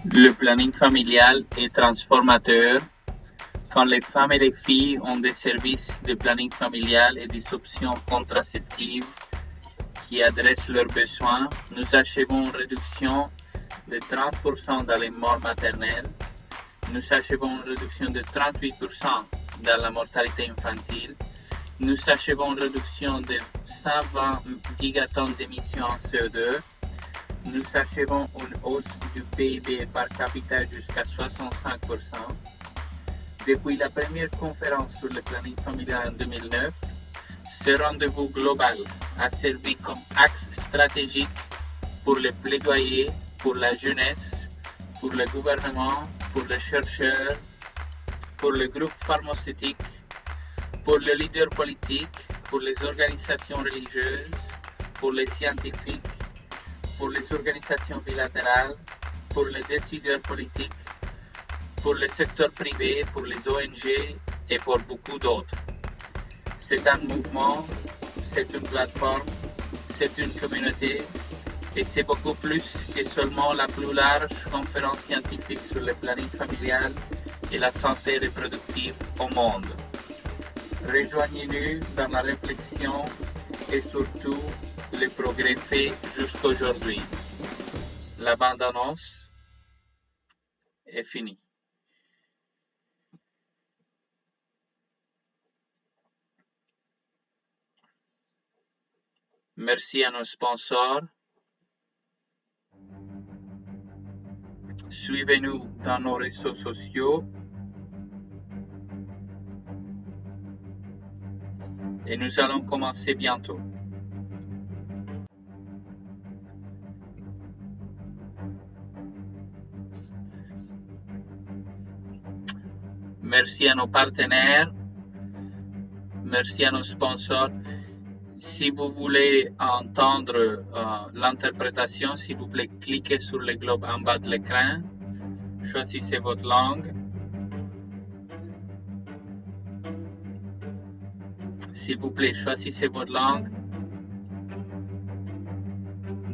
Le planning familial est transformateur quand les femmes et les filles ont des services de planning familial et des options contraceptives qui adressent leurs besoins. Nous achevons une réduction de 30% dans les morts maternelles. Nous achevons une réduction de 38% dans la mortalité infantile. Nous achevons une réduction de 120 gigatonnes d'émissions en CO2. Nous achevons une hausse du PIB par capita jusqu'à 65%. Depuis la première conférence sur le planning familial en 2009, ce rendez-vous global a servi comme axe stratégique pour le plaidoyer, pour la jeunesse, pour le gouvernement, pour les chercheurs, pour les groupes pharmaceutiques, pour les leaders politiques, pour les organisations religieuses, pour les scientifiques, pour les organisations bilatérales, pour les décideurs politiques, pour le secteur privé, pour les ONG et pour beaucoup d'autres. C'est un mouvement, c'est une plateforme, c'est une communauté et c'est beaucoup plus que seulement la plus large conférence scientifique sur le planning familial et la santé reproductive au monde. Rejoignez-nous dans la réflexion et surtout les progrès faits jusqu'aujourd'hui. La bande-annonce est finie. Merci à nos sponsors. Suivez-nous dans nos réseaux sociaux. Et nous allons commencer bientôt. Merci à nos partenaires. Merci à nos sponsors. Si vous voulez entendre l'interprétation, s'il vous plaît, cliquez sur le globe en bas de l'écran. Choisissez votre langue. S'il vous plaît, choisissez votre langue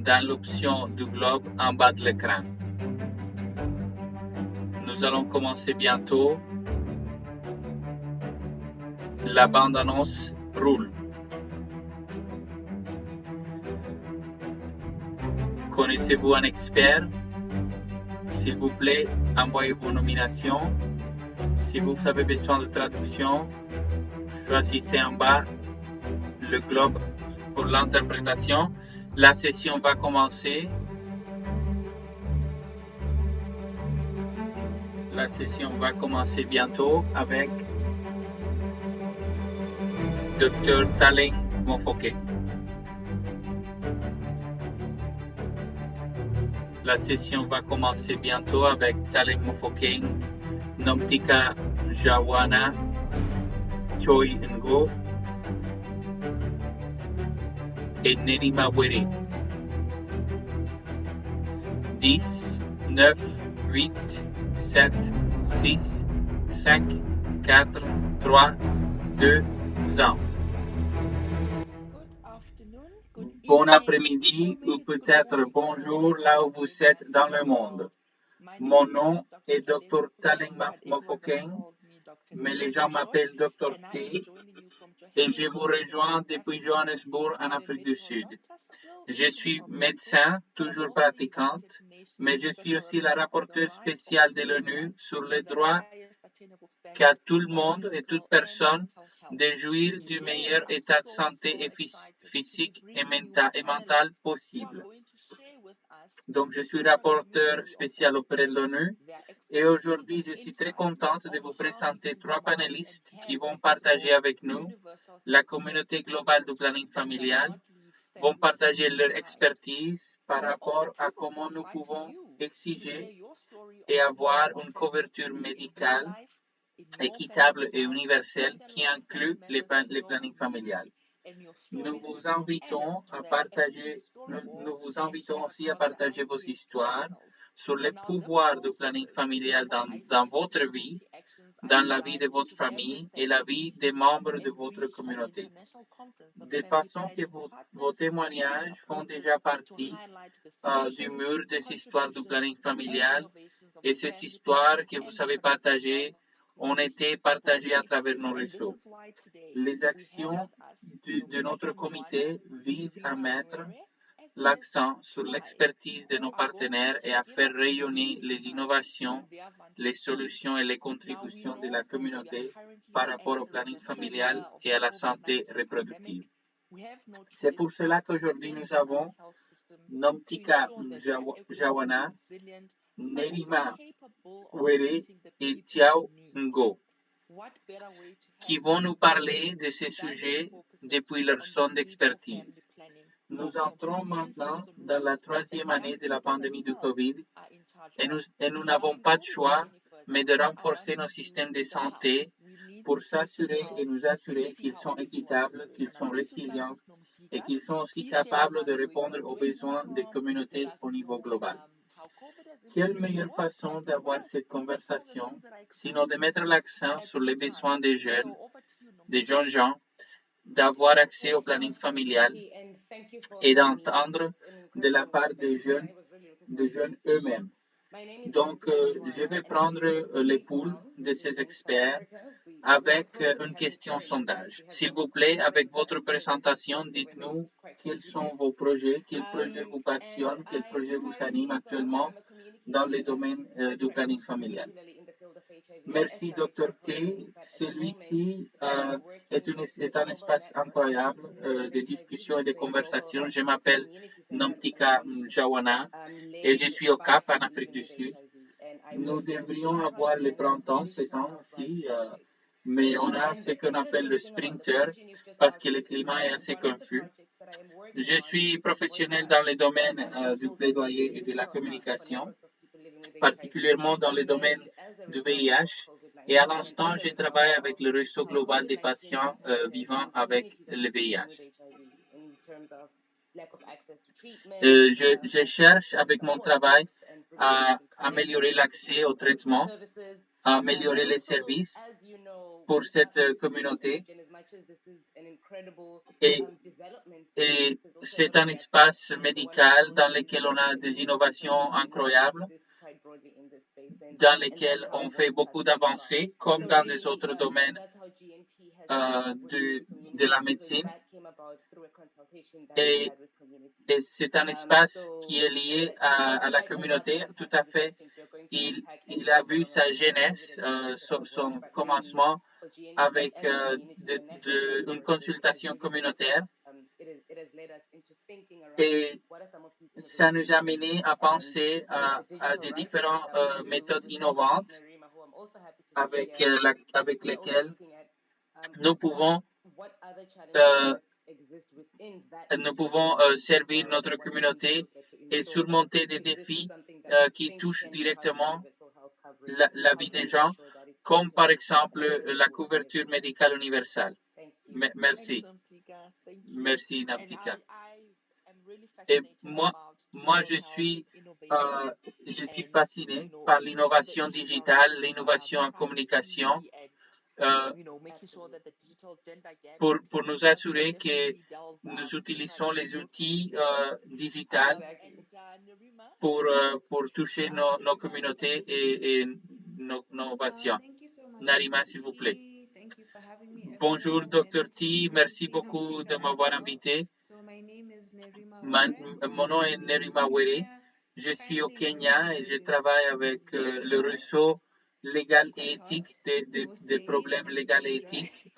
dans l'option du globe en bas de l'écran. Nous allons commencer bientôt. La bande-annonce roule. Connaissez-vous un expert? S'il vous plaît, envoyez vos nominations. Si vous avez besoin de traduction, choisissez en bas le globe pour l'interprétation. La session va commencer. La session va commencer bientôt avec Dr. Taleng Mofokeng. La session va commencer bientôt avec Taleng Mofokeng, Nomtika Jawana, Choi Ngo et Nerima Were. 10, 9, 8, 7, 6, 5, 4, 3, 2, 1. Bon après-midi ou peut-être bonjour là où vous êtes dans le monde. Mon nom est Dr. Taleng Mofokeng, mais les gens m'appellent Dr. T et je vous rejoins depuis Johannesburg en Afrique du Sud. Je suis médecin, toujours pratiquante, mais je suis aussi la rapporteure spéciale de l'ONU sur les droits qu'a tout le monde et toute personne de jouir du meilleur état de santé et physique et mental possible. Donc, je suis rapporteur spécial auprès de l'ONU et aujourd'hui, je suis très contente de vous présenter 3 panélistes qui vont partager avec nous la communauté globale du planning familial, vont partager leur expertise par rapport à comment nous pouvons exiger et avoir une couverture médicale équitable et universelle qui inclut les plannings familiales. Nous vous invitons aussi à partager vos histoires sur le pouvoir du planning familial dans votre vie, dans la vie de votre famille et la vie des membres de votre communauté. De façon que vos témoignages font déjà partie du mur des histoires du planning familial et ces histoires que vous avez partagées ont été partagées à travers nos réseaux. Les actions de notre comité visent à mettre l'accent sur l'expertise de nos partenaires et à faire rayonner les innovations, les solutions et les contributions de la communauté par rapport au planning familial et à la santé reproductive. C'est pour cela qu'aujourd'hui nous avons Nomtika Jawana, Nerima Were et Tiao Ngo, qui vont nous parler de ces sujets depuis leur zone d'expertise. Nous entrons maintenant dans la 3e année de la pandémie du Covid et nous n'avons pas de choix, mais de renforcer nos systèmes de santé pour s'assurer et nous assurer qu'ils sont équitables, qu'ils sont résilients et qu'ils sont aussi capables de répondre aux besoins des communautés au niveau global. Quelle meilleure façon d'avoir cette conversation, sinon de mettre l'accent sur les besoins des jeunes gens, d'avoir accès au planning familial et d'entendre de la part des jeunes eux-mêmes. Donc, je vais prendre les poules de ces experts avec une question sondage. S'il vous plaît, avec votre présentation, dites-nous quels sont vos projets, quels projets vous passionnent, quels projets vous animent actuellement dans le domaine du planning familial. Merci, Dr. T. Celui-ci est un espace incroyable de discussion et de conversation. Je m'appelle Nomtika Jawana et je suis au Cap, en Afrique du Sud. Nous devrions avoir le printemps ce temps-ci, mais on a ce qu'on appelle le sprinter parce que le climat est assez confus. Je suis professionnel dans le domaine du plaidoyer et de la communication, particulièrement dans le domaine du VIH. Et à l'instant, je travaille avec le réseau global des patients vivant avec le VIH. Je cherche avec mon travail à améliorer l'accès au traitement, à améliorer les services pour cette communauté. Et c'est un espace médical dans lequel on a des innovations incroyables, dans lesquelles on fait beaucoup d'avancées, comme dans les autres domaines de la médecine. Et c'est un espace qui est lié à la communauté, tout à fait. Il a vu sa jeunesse, son commencement avec une consultation communautaire. Et ça nous a mené à penser à des différentes méthodes innovantes avec lesquelles nous pouvons servir notre communauté et surmonter des défis qui touchent directement la vie des gens, comme par exemple la couverture médicale universelle. Merci. Merci, Nomtika. Et moi, je suis fasciné par l'innovation digitale, l'innovation en communication, pour nous assurer que nous utilisons les outils digitaux pour toucher nos communautés et nos patients. Nerima, s'il vous plaît. Bonjour, Dr. T. Merci beaucoup de m'avoir invité. Mon nom est Nerima Were. Je suis au Kenya et je travaille avec le réseau légal et éthique, des problèmes légaux et éthiques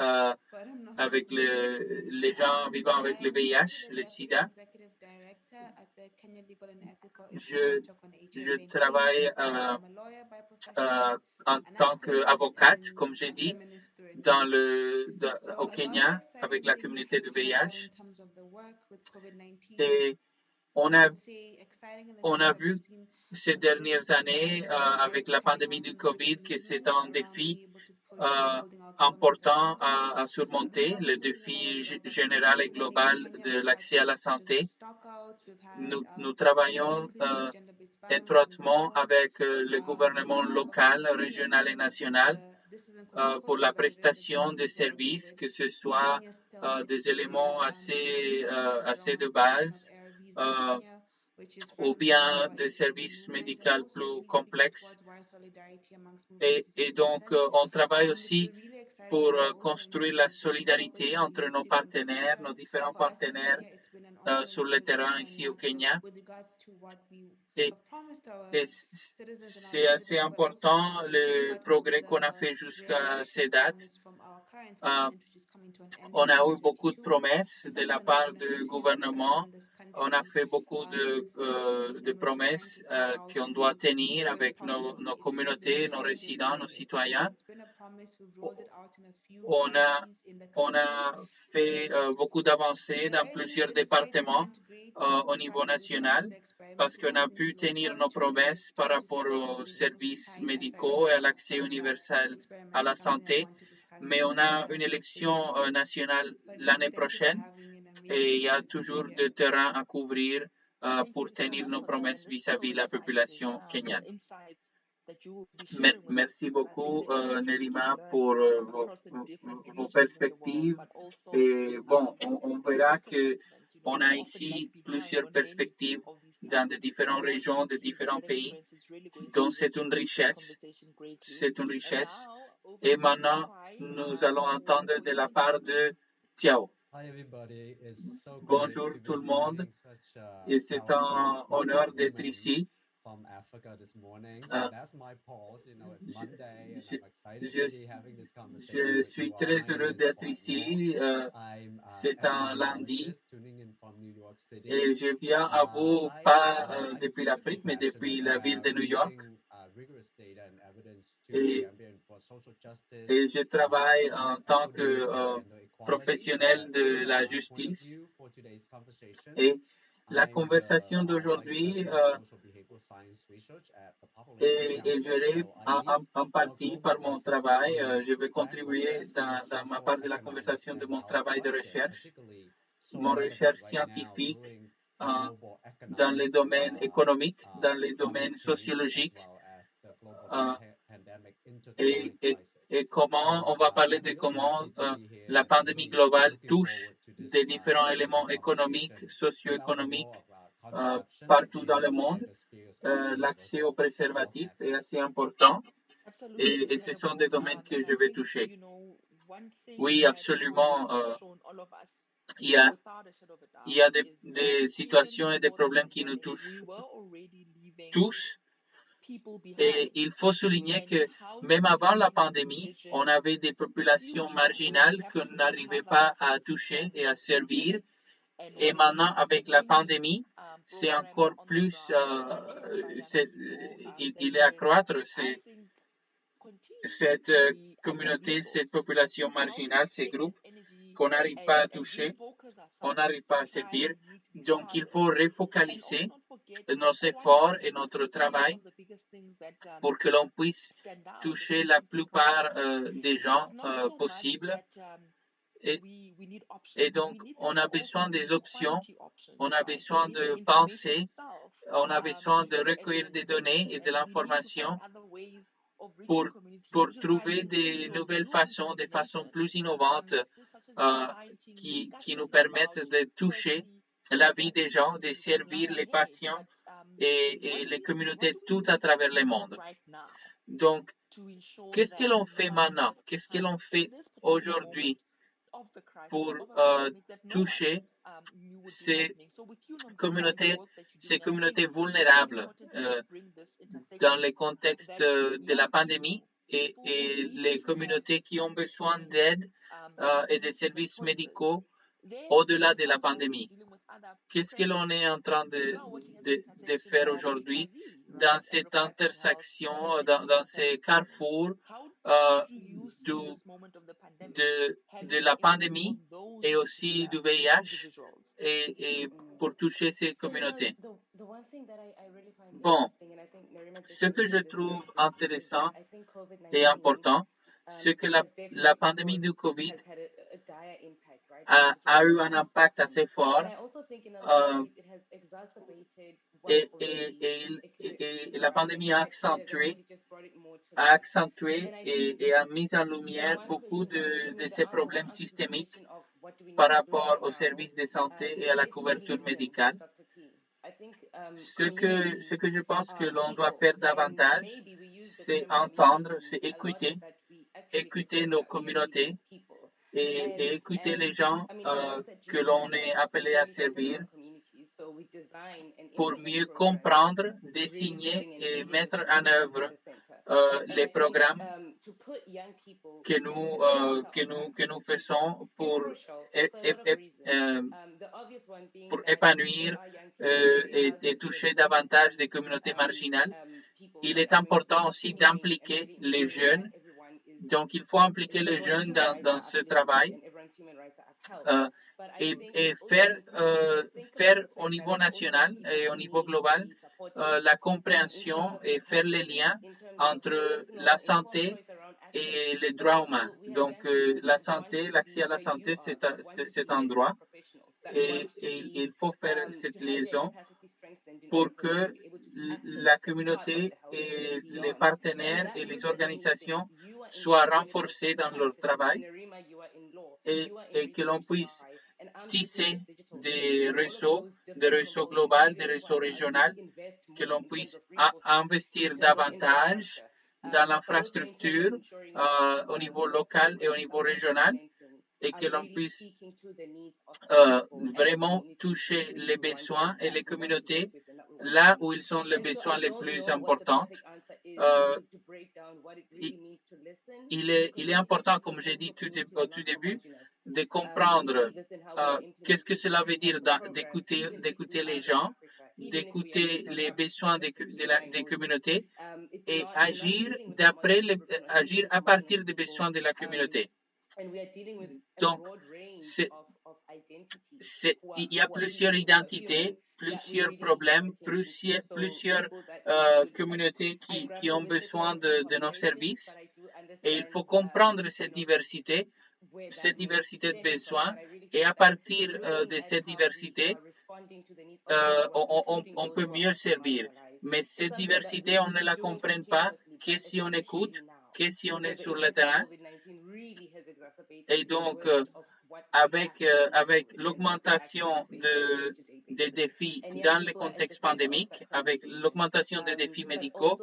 avec les gens vivant avec le VIH, le SIDA. Je travaille en tant qu'avocate, comme j'ai dit, au Kenya avec la communauté du VIH. Et on a vu ces dernières années avec la pandémie du Covid que c'est un défi important à surmonter, le défi général et global de l'accès à la santé. Nous travaillons étroitement avec le gouvernement local, régional et national pour la prestation de services, que ce soit des éléments assez de base ou bien des services médicaux plus complexes. Et donc, on travaille aussi pour construire la solidarité entre nos partenaires, nos différents partenaires sur le terrain ici au Kenya. Et, et c'est assez important le progrès qu'on a fait jusqu'à ces dates. On a eu beaucoup de promesses de la part du gouvernement. On a fait beaucoup de promesses qu'on doit tenir avec nos communautés, nos résidents, nos citoyens. On a fait beaucoup d'avancées dans plusieurs départements au niveau national parce qu'on a pu tenir nos promesses par rapport aux services médicaux et à l'accès universel à la santé. Mais on a une élection nationale l'année prochaine et il y a toujours de terrain à couvrir pour tenir nos promesses vis-à-vis de la population kenyane. Merci beaucoup, Nerima, pour vos perspectives. Et bon, on verra qu'on a ici plusieurs perspectives dans de différentes régions, de différents pays. Donc, c'est une richesse. C'est une richesse. Et maintenant, nous allons entendre de la part de Tiao. Bonjour tout le monde. Et c'est un honneur d'être ici. From Africa this morning. So that's my pause. You know, it's Monday and I'm excited to be having this conversation Je with suis you all. très My name heureux is d'être Scott ici. Wall. I'm C'est un lundi epidemiologist tuning in from New York City. Et je viens à vous pas depuis l'Afrique, mais depuis la ville de New York. Rigorous data and evidence to Et, champion for social justice, et je travaille en tant que gender equality. professionnel de la My point of justice. view for today's conversation. Et la I'm conversation the d'aujourd'hui vice president of social behavioral science research at the Population est Council. gérée So I lead en a partie global par mon effort travail. to Je vais track, contribuer assess dans ma social, part de la economic, conversation de and mon health travail de cluster, recherche, particularly so mon relevant recherche right now scientifique during the global dans les economic domaines économiques, dans les climate domaines change, as sociologiques, well as the global pandemic et, intertwined et, crisis. et comment So on va parler I'm de really comment happy to be here la and pandémie really globale looking touche forward to this des différents fascinating éléments économiques, conversation about the role socio-économiques of contraception partout dans in le the monde. biospheres of L'accès aux universal health préservatifs est access. assez important et ce sont des domaines que je vais toucher. Oui, absolument. Il y a des situations et des problèmes qui nous touchent tous. Et il faut souligner que même avant la pandémie, on avait des populations marginales qu'on n'arrivait pas à toucher et à servir. Et maintenant, avec la pandémie, c'est encore plus, il est à croître cette communauté, cette population marginale, ces groupes qu'on n'arrive pas à toucher, on n'arrive pas à servir. Donc, il faut refocaliser nos efforts et notre travail pour que l'on puisse toucher la plupart des gens possibles. Et donc, on a besoin des options, on a besoin de penser, on a besoin de recueillir des données et de l'information pour trouver des nouvelles façons, des façons plus innovantes qui nous permettent de toucher la vie des gens, de servir les patients et les communautés tout à travers le monde. Donc, qu'est-ce que l'on fait maintenant? Qu'est-ce que l'on fait aujourd'hui pour toucher ces communautés vulnérables dans le contexte de la pandémie et les communautés qui ont besoin d'aide et de services médicaux au-delà de la pandémie. Qu'est-ce que l'on est en train de faire aujourd'hui dans cette intersection, dans ces carrefours de la pandémie et aussi du VIH et pour toucher ces communautés? Bon, ce que je trouve intéressant et important, c'est que la pandémie du COVID a eu un impact assez fort Et la pandémie a accentué et a mis en lumière beaucoup de ces problèmes systémiques par rapport aux services de santé et à la couverture médicale. Ce que je pense que l'on doit faire davantage, c'est entendre, c'est écouter nos communautés et écouter les gens que l'on est appelé à servir pour mieux comprendre, désigner et mettre en œuvre les programmes que nous faisons pour épanouir et toucher davantage des communautés marginales. Il est important aussi d'impliquer les jeunes. Donc, il faut impliquer les jeunes dans ce travail et faire au niveau national et au niveau global la compréhension et faire les liens entre la santé et les droits humains. Donc, la santé, l'accès à la santé, c'est un droit et il faut faire cette liaison pour que la communauté et les partenaires et les organisations soient renforcés dans leur travail et que l'on puisse tisser des réseaux globaux, des réseaux régionaux, que l'on puisse investir davantage dans l'infrastructure au niveau local et au niveau régional et que l'on puisse vraiment toucher les besoins et les communautés là où ils sont les besoins les plus importants. Il est important, comme j'ai dit au tout début, de comprendre qu'est-ce que cela veut dire d'écouter les gens, d'écouter les besoins des communautés et agir à partir des besoins de la communauté. Donc, il y a plusieurs identités, plusieurs problèmes, plusieurs communautés qui ont besoin de nos services et il faut comprendre cette diversité de besoins et à partir de cette diversité, on peut mieux servir. Mais cette diversité, on ne la comprend pas que si on écoute, que si on est sur le terrain. Et donc, avec l'augmentation des défis dans le contexte pandémique, avec l'augmentation des défis médicaux,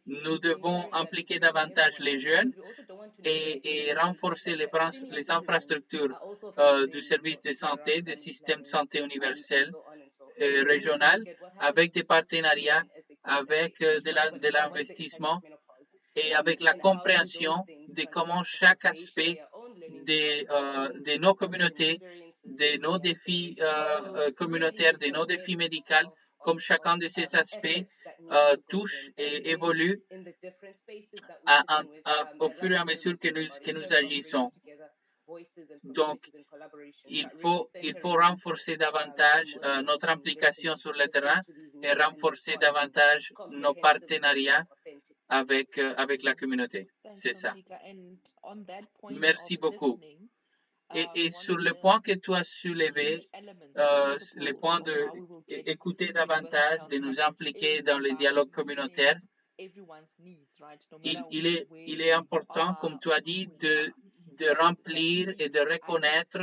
nous devons impliquer davantage les jeunes et renforcer les infrastructures du service de santé, des systèmes de santé universel régional, avec des partenariats, avec de l'investissement et avec la compréhension de comment chaque aspect de nos communautés, de nos défis communautaires, de nos défis médicaux, comme chacun de ces aspects touche et évolue au fur et à mesure que nous agissons. Donc, il faut renforcer davantage notre implication sur le terrain et renforcer davantage nos partenariats avec la communauté. C'est ça. Merci beaucoup. Et sur le point que tu as soulevé, le point d'écouter davantage, de nous impliquer dans le dialogue communautaire, il est important, comme tu as dit, de remplir et de reconnaître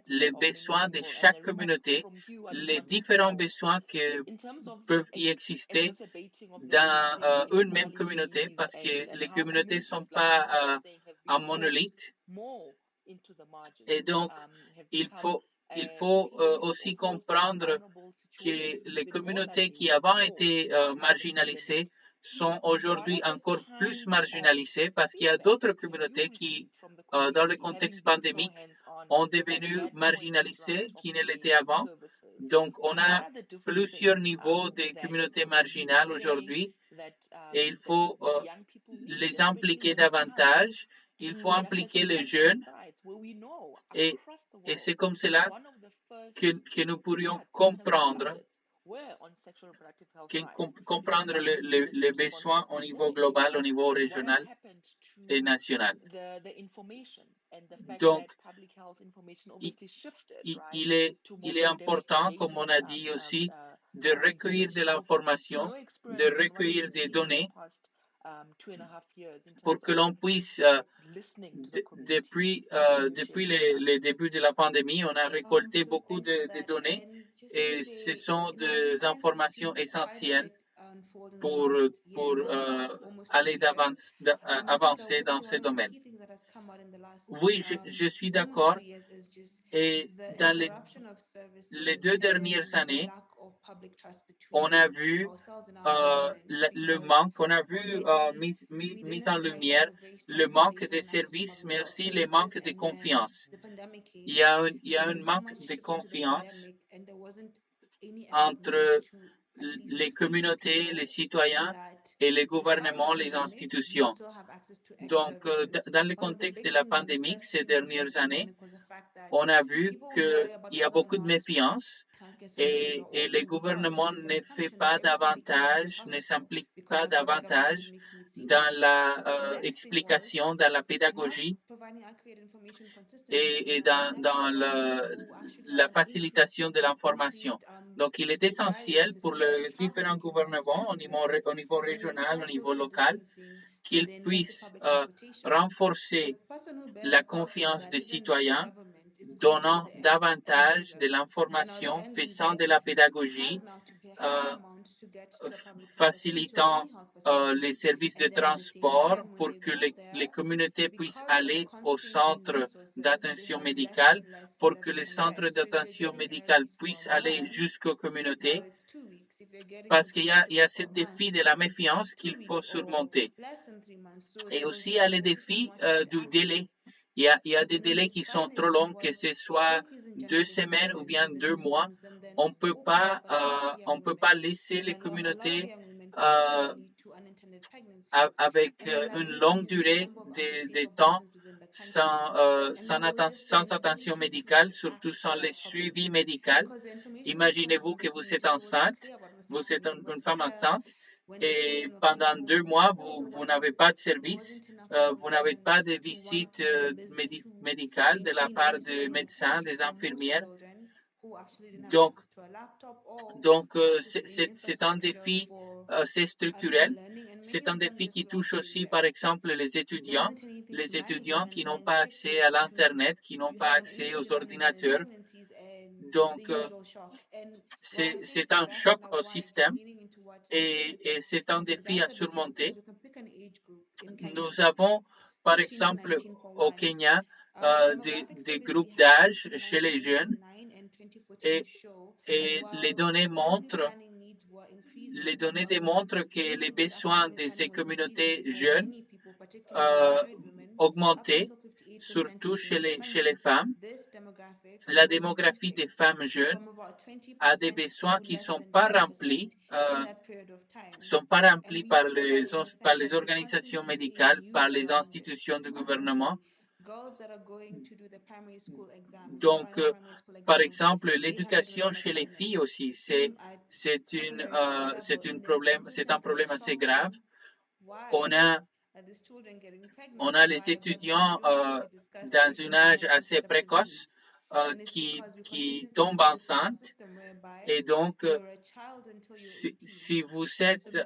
les besoins de chaque communauté, les différents besoins qui peuvent y exister dans une même communauté, parce que les communautés ne sont pas un monolithe. Et donc, il faut aussi comprendre que les communautés qui avant étaient marginalisées sont aujourd'hui encore plus marginalisées parce qu'il y a d'autres communautés qui, dans le contexte pandémique, ont devenu marginalisées qui ne l'étaient avant. Donc, on a plusieurs niveaux de communautés marginales aujourd'hui et il faut les impliquer davantage. Il faut impliquer les jeunes et c'est comme cela que nous pourrions comprendre les besoins au niveau global, au niveau régional et national. Donc, il est important, comme on a dit aussi, de recueillir de l'information, de recueillir des données pour que l'on puisse, depuis les débuts de la pandémie, on a récolté beaucoup de données et ce sont des informations essentielles pour aller avancer dans ce domaine. Oui, je suis d'accord. Et dans les 2 dernières années, on a vu le manque, on a vu mis en lumière le manque de services, mais aussi le manque de confiance. Il y a un manque de confiance entre les communautés, les citoyens et les gouvernements, les institutions. Donc, dans le contexte de la pandémie, ces dernières années, on a vu qu'il y a beaucoup de méfiance et les gouvernements ne font pas davantage, ne s'impliquent pas davantage dans la explication, dans la pédagogie et dans la facilitation de l'information. Donc, il est essentiel pour les différents gouvernements au niveau régional, au niveau local, qu'ils puissent renforcer la confiance des citoyens, donnant davantage de l'information, faisant de la pédagogie, facilitant les services de transport pour que les communautés puissent aller au centre d'attention médicale, pour que les centres d'attention médicale puissent aller jusqu'aux communautés, parce qu'il y a ce défi de la méfiance qu'il faut surmonter. Et aussi, il y a le défi du délai. Il y a des délais qui sont trop longs, que ce soit 2 semaines ou bien 2 mois. On peut pas laisser les communautés avec une longue durée de temps sans attention médicale, surtout sans le suivi médical. Imaginez-vous que vous êtes enceinte, vous êtes une femme enceinte, et pendant 2 mois, vous n'avez pas de service, vous n'avez pas de visite médicale de la part des médecins, des infirmières. Donc c'est un défi, c'est structurel. C'est un défi qui touche aussi, par exemple, les étudiants qui n'ont pas accès à l'Internet, qui n'ont pas accès aux ordinateurs. Donc, c'est un choc au système et c'est un défi à surmonter. Nous avons, par exemple, au Kenya, des groupes d'âge chez les jeunes et les données démontrent que les besoins de ces communautés jeunes augmentaient, surtout chez les femmes. La démographie des femmes jeunes a des besoins qui ne sont pas remplis par les organisations médicales, par les institutions de gouvernement. Donc, par exemple, l'éducation chez les filles aussi, c'est un problème assez grave. On a les étudiants dans un âge assez précoce qui tombent enceintes, et donc si vous êtes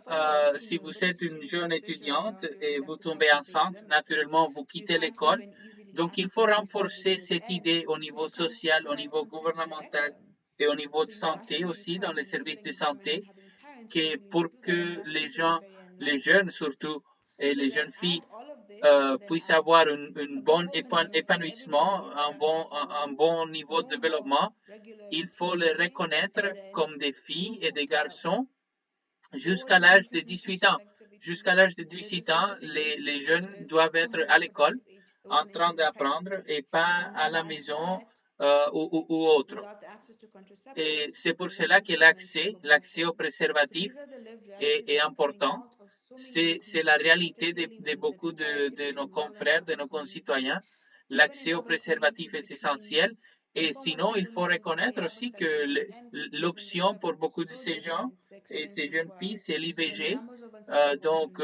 une jeune étudiante et vous tombez enceinte, naturellement vous quittez l'école. Donc il faut renforcer cette idée au niveau social, au niveau gouvernemental et au niveau de santé aussi, dans les services de santé, que pour que les jeunes surtout, et les jeunes filles puissent avoir un bon épanouissement, un bon niveau de développement, il faut les reconnaître comme des filles et des garçons jusqu'à l'âge de 18 ans. Jusqu'à l'âge de 18 ans, les jeunes doivent être à l'école en train d'apprendre et pas à la maison ou autre. Et c'est pour cela que l'accès aux préservatifs est important. C'est la réalité de beaucoup de nos confrères, de nos concitoyens. L'accès aux préservatifs est essentiel. Et sinon, il faut reconnaître aussi que l'option pour beaucoup de ces gens et ces jeunes filles, c'est l'IVG. Donc,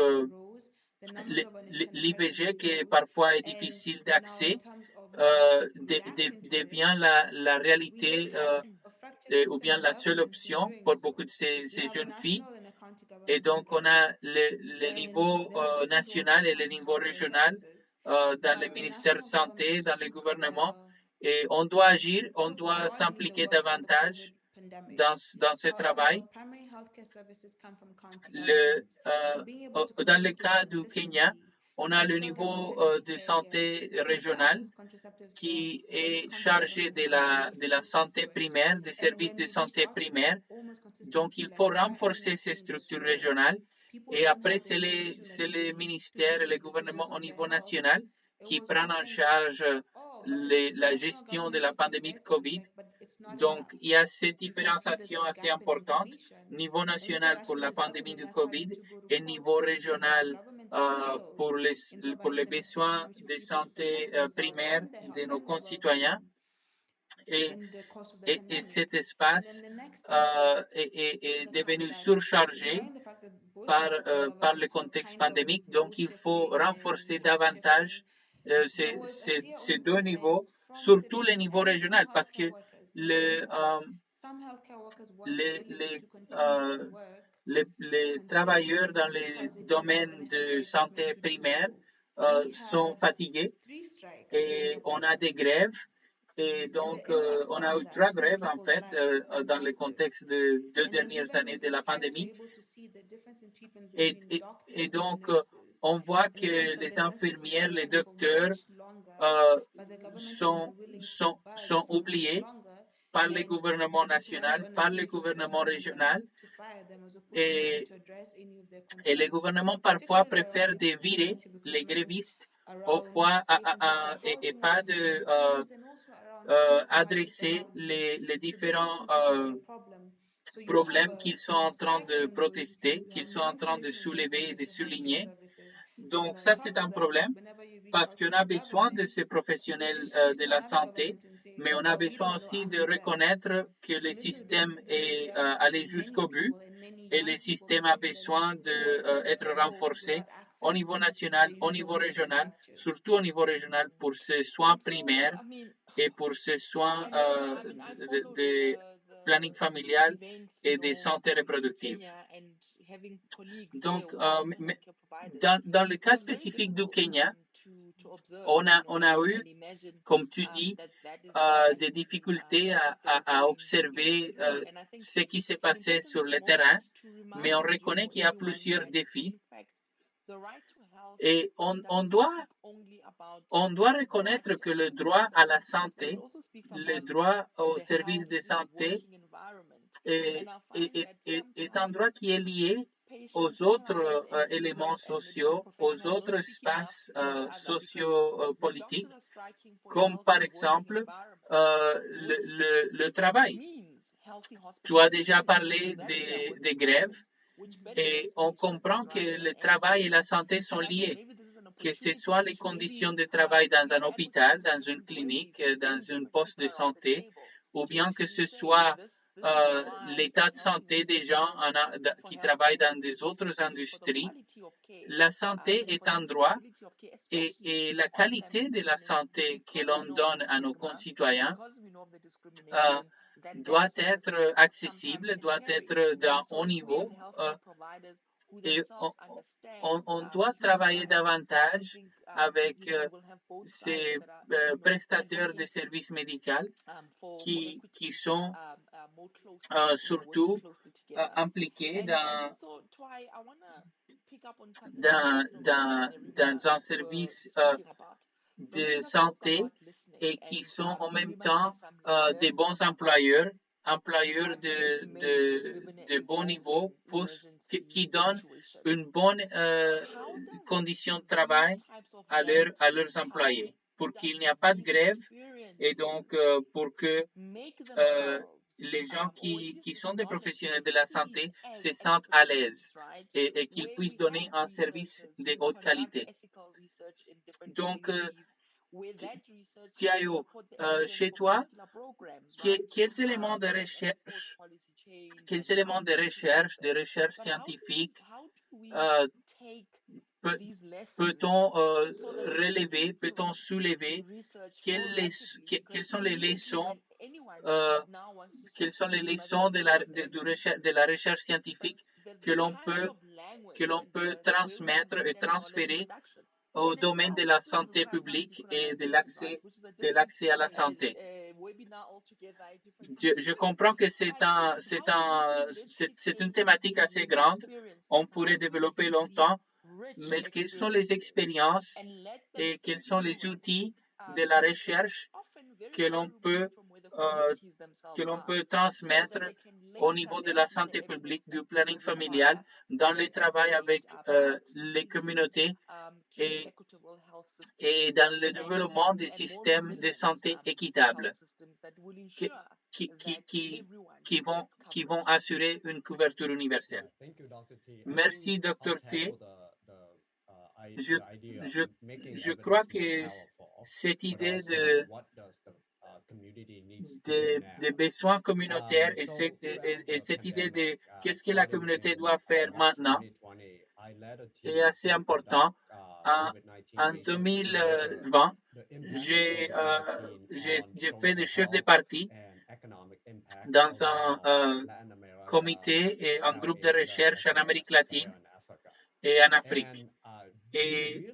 l'IVG qui parfois est difficile d'accès devient la réalité ou bien la seule option pour beaucoup de ces jeunes filles. Et donc, on a le niveau national et le niveau régional dans le ministère de Santé, dans le gouvernement. Et on doit agir, on doit s'impliquer davantage dans ce travail. Dans le cas du Kenya, on a le niveau de santé régional qui est chargé de la santé primaire, des services de santé primaire. Donc, il faut renforcer ces structures régionales. Et après, c'est les ministères et les gouvernements au niveau national qui prennent en charge la gestion de la pandémie de COVID. Donc, il y a cette différenciation assez importante, niveau national pour la pandémie de COVID et niveau régional pour les besoins de santé primaire de nos concitoyens. Et cet espace est devenu surchargé par le contexte pandémique. Donc, il faut renforcer davantage ces deux niveaux, surtout le niveau régional, parce que les travailleurs dans les domaines de santé primaire sont fatigués et on a des grèves. Et donc, on a eu 3 grèves, en fait, dans le contexte de 2 dernières années de la pandémie. Et donc, on voit que les infirmières, les docteurs sont oubliés par le gouvernement national, par le gouvernement régional. Et les gouvernements parfois préfèrent de virer les grévistes et pas de adresser les différents problèmes qu'ils sont en train de protester, qu'ils sont en train de soulever et de souligner. Donc, ça, c'est un problème parce qu'on a besoin de ces professionnels de la santé, mais on a besoin aussi de reconnaître que le système est allé jusqu'au but et le système a besoin d'être renforcé au niveau national, au niveau régional, surtout au niveau régional pour ces soins primaires et pour ces soins de planning familial et de santé reproductive. Donc, dans le cas spécifique du Kenya, on a eu, comme tu dis, des difficultés à observer ce qui s'est passé sur le terrain, mais on reconnaît qu'il y a plusieurs défis. Et on doit reconnaître que le droit à la santé, le droit au service de santé est un droit qui est lié aux autres éléments sociaux, aux autres espaces sociopolitiques, comme par exemple le travail. Tu as déjà parlé des grèves et on comprend que le travail et la santé sont liés, que ce soit les conditions de travail dans un hôpital, dans une clinique, dans un poste de santé, ou bien que ce soit l'état de santé des gens qui travaillent dans des autres industries. La santé est un droit et la qualité de la santé que l'on donne à nos concitoyens doit être accessible, doit être d'un haut niveau. Et on doit travailler davantage avec ces prestataires de services médicaux qui sont surtout impliqués dans un service de santé et qui sont en même temps des bons employeurs de bon niveau qui donnent une bonne condition de travail à leurs employés pour qu'il n'y ait pas de grève et donc pour que les gens qui sont des professionnels de la santé se sentent à l'aise et qu'ils puissent donner un service de haute qualité. Donc, Thiago, chez toi, quels éléments de recherche, de recherche scientifique peut-on relever, peut-on soulever quelles sont les leçons euh, quelles sont les leçons de la recherche scientifique que l'on peut transmettre et transférer au domaine de la santé publique et de l'accès à la santé. Je comprends que c'est une thématique assez grande. On pourrait développer longtemps, mais quelles sont les expériences et quels sont les outils de la recherche que l'on peut transmettre au niveau de la santé publique, du planning familial, dans le travail avec les communautés et dans le développement des systèmes de santé équitables qui vont assurer une couverture universelle. Merci, Dr. T. Je crois que cette idée des besoins communautaires et cette idée de qu'est-ce que la communauté doit faire maintenant est assez important. En 2020, j'ai fait de chef de parti dans un comité et un groupe de recherche en Amérique latine et en Afrique. Et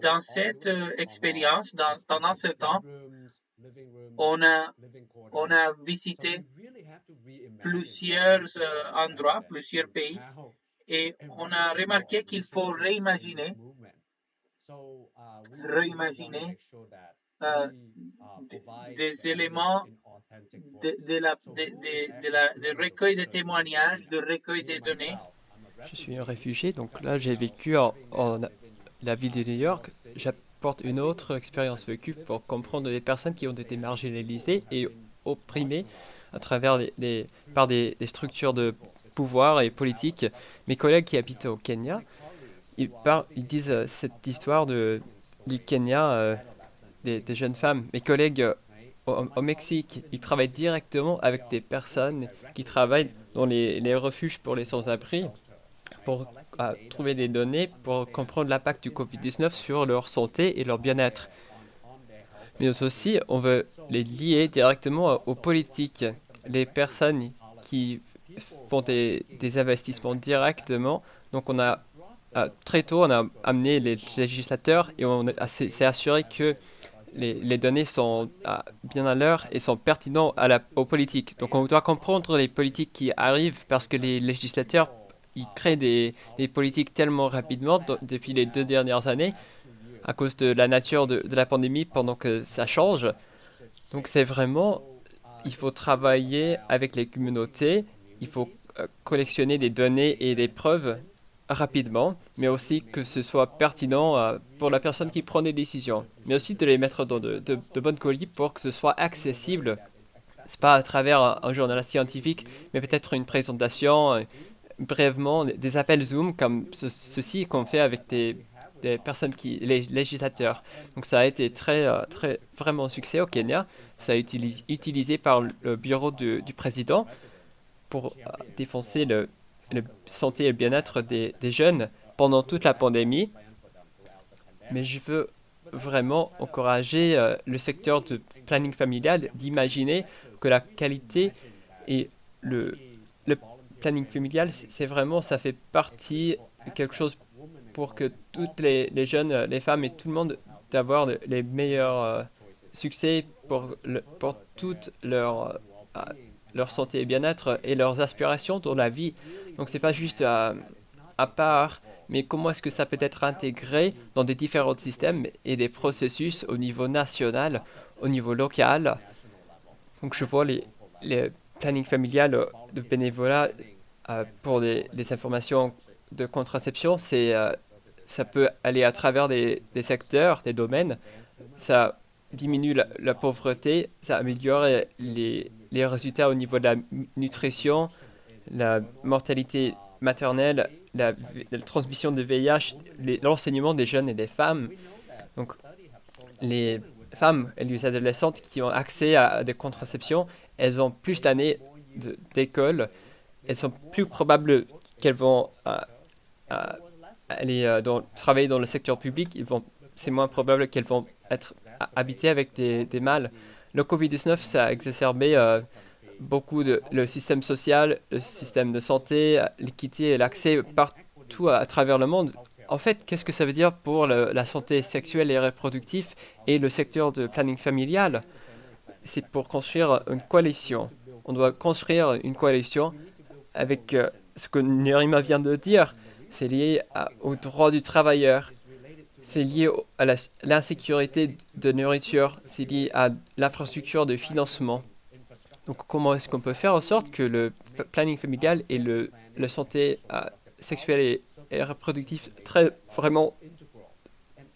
dans cette expérience, pendant ce temps, on a visité plusieurs endroits, plusieurs pays, et on a remarqué qu'il faut réimaginer des éléments de recueil de témoignages, de recueil des données. Je suis un réfugié, donc là j'ai vécu en la ville de New York. J'apporte une autre expérience vécue pour comprendre les personnes qui ont été marginalisées et opprimées à travers par des structures de pouvoir et politique. Mes collègues qui habitent au Kenya, ils disent cette histoire du Kenya, des jeunes femmes. Mes collègues au Mexique, ils travaillent directement avec des personnes qui travaillent dans les refuges pour les sans-abri pour trouver des données pour comprendre l'impact du Covid-19 sur leur santé et leur bien-être. Mais aussi, on veut les lier directement aux politiques. Les personnes qui font des investissements directement. Donc, très tôt, on a amené les législateurs et on s'est assuré que les données sont bien à l'heure et sont pertinentes aux politiques. Donc, on doit comprendre les politiques qui arrivent parce que les législateurs ils créent des politiques tellement rapidement depuis les 2 dernières années à cause de la nature de la pandémie pendant que ça change. Donc c'est vraiment, il faut travailler avec les communautés, il faut collectionner des données et des preuves rapidement, mais aussi que ce soit pertinent pour la personne qui prend des décisions, mais aussi de les mettre dans de bonnes colis pour que ce soit accessible. C'est pas à travers un journal scientifique, mais peut-être une présentation, brièvement, des appels Zoom comme ceci qu'on fait avec des personnes les législateurs. Donc ça a été vraiment un succès au Kenya. Ça a été utilisé par le bureau du président pour défoncer le santé et le bien-être des jeunes pendant toute la pandémie. Mais je veux vraiment encourager le secteur de planning familial d'imaginer que la qualité et le planning familial, c'est vraiment, ça fait partie de quelque chose pour que toutes les jeunes, les femmes et tout le monde d'avoir les meilleurs succès pour toute leur santé et bien-être et leurs aspirations dans la vie. Donc c'est pas juste à part, mais comment est-ce que ça peut être intégré dans des différents systèmes et des processus au niveau national, au niveau local. Donc je vois les planning familial de bénévolat pour des informations de contraception, ça peut aller à travers des secteurs, des domaines. Ça diminue la pauvreté, ça améliore les résultats au niveau de la nutrition, la mortalité maternelle, la transmission de VIH, l'enseignement des jeunes et des femmes. Donc, les femmes et les adolescentes qui ont accès à des contraceptions, elles ont plus d'années d'école, elles sont plus probables qu'elles vont travailler dans le secteur public, c'est moins probable qu'elles vont être habitées avec des mâles. Le Covid-19, ça a exacerbé beaucoup le système social, le système de santé, l'équité et l'accès partout à travers le monde. En fait, qu'est-ce que ça veut dire pour la santé sexuelle et reproductive et le secteur de planning familial? C'est pour construire une coalition. On doit construire une coalition avec ce que Nerima vient de dire. C'est lié aux droits du travailleur. C'est lié à l'insécurité de nourriture. C'est lié à l'infrastructure de financement. Donc, comment est-ce qu'on peut faire en sorte que le planning familial et la santé sexuelle et reproductive vraiment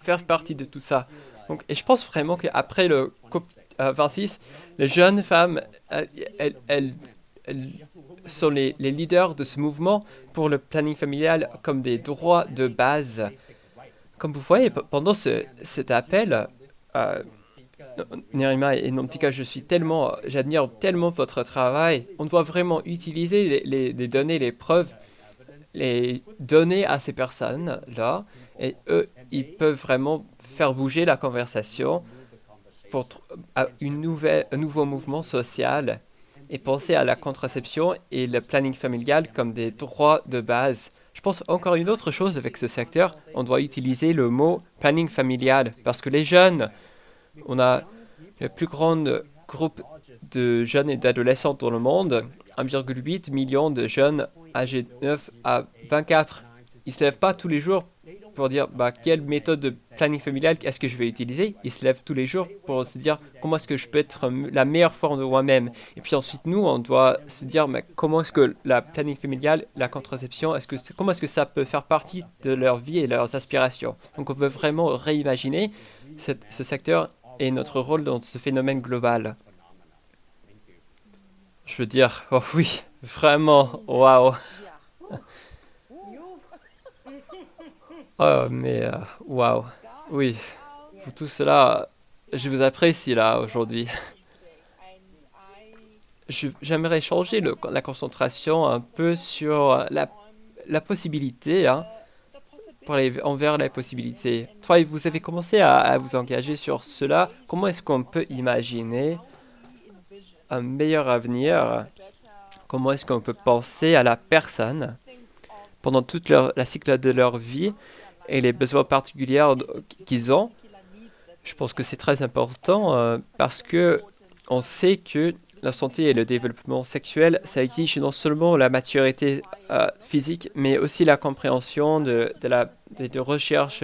faire partie de tout ça? Donc, et je pense vraiment qu'après le COP26, les jeunes femmes, elles sont les leaders de ce mouvement pour le planning familial comme des droits de base. Comme vous voyez, pendant cet appel, Nerima et Nomtika, j'admire tellement votre travail. On doit vraiment utiliser les données, les preuves, les donner à ces personnes-là. Et eux, ils peuvent vraiment faire bouger la conversation pour un nouveau mouvement social et penser à la contraception et le planning familial comme des droits de base. Je pense encore une autre chose avec ce secteur, on doit utiliser le mot planning familial parce que les jeunes, on a le plus grand groupe de jeunes et d'adolescents dans le monde, 1,8 million de jeunes âgés de 9 à 24. Ils ne se lèvent pas tous les jours pour dire quelle méthode de planning familial est-ce que je vais utiliser. Ils se lèvent tous les jours pour se dire comment est-ce que je peux être la meilleure forme de moi-même. Et puis ensuite, nous, on doit se dire comment est-ce que la planning familial, la contraception, comment est-ce que ça peut faire partie de leur vie et leurs aspirations. Donc on veut vraiment réimaginer ce secteur et notre rôle dans ce phénomène global. Je veux dire, oh oui, vraiment, waouh. Oh, mais waouh. Oui, pour tout cela, je vous apprécie là aujourd'hui. J'aimerais changer la concentration un peu sur la possibilité, envers les possibilités. Toi, vous avez commencé à vous engager sur cela. Comment est-ce qu'on peut imaginer un meilleur avenir? Comment est-ce qu'on peut penser à la personne pendant toute la cycle de leur vie et les besoins particuliers qu'ils ont? Je pense que c'est très important parce que on sait que la santé et le développement sexuel, ça exige non seulement la maturité physique, mais aussi la compréhension de recherche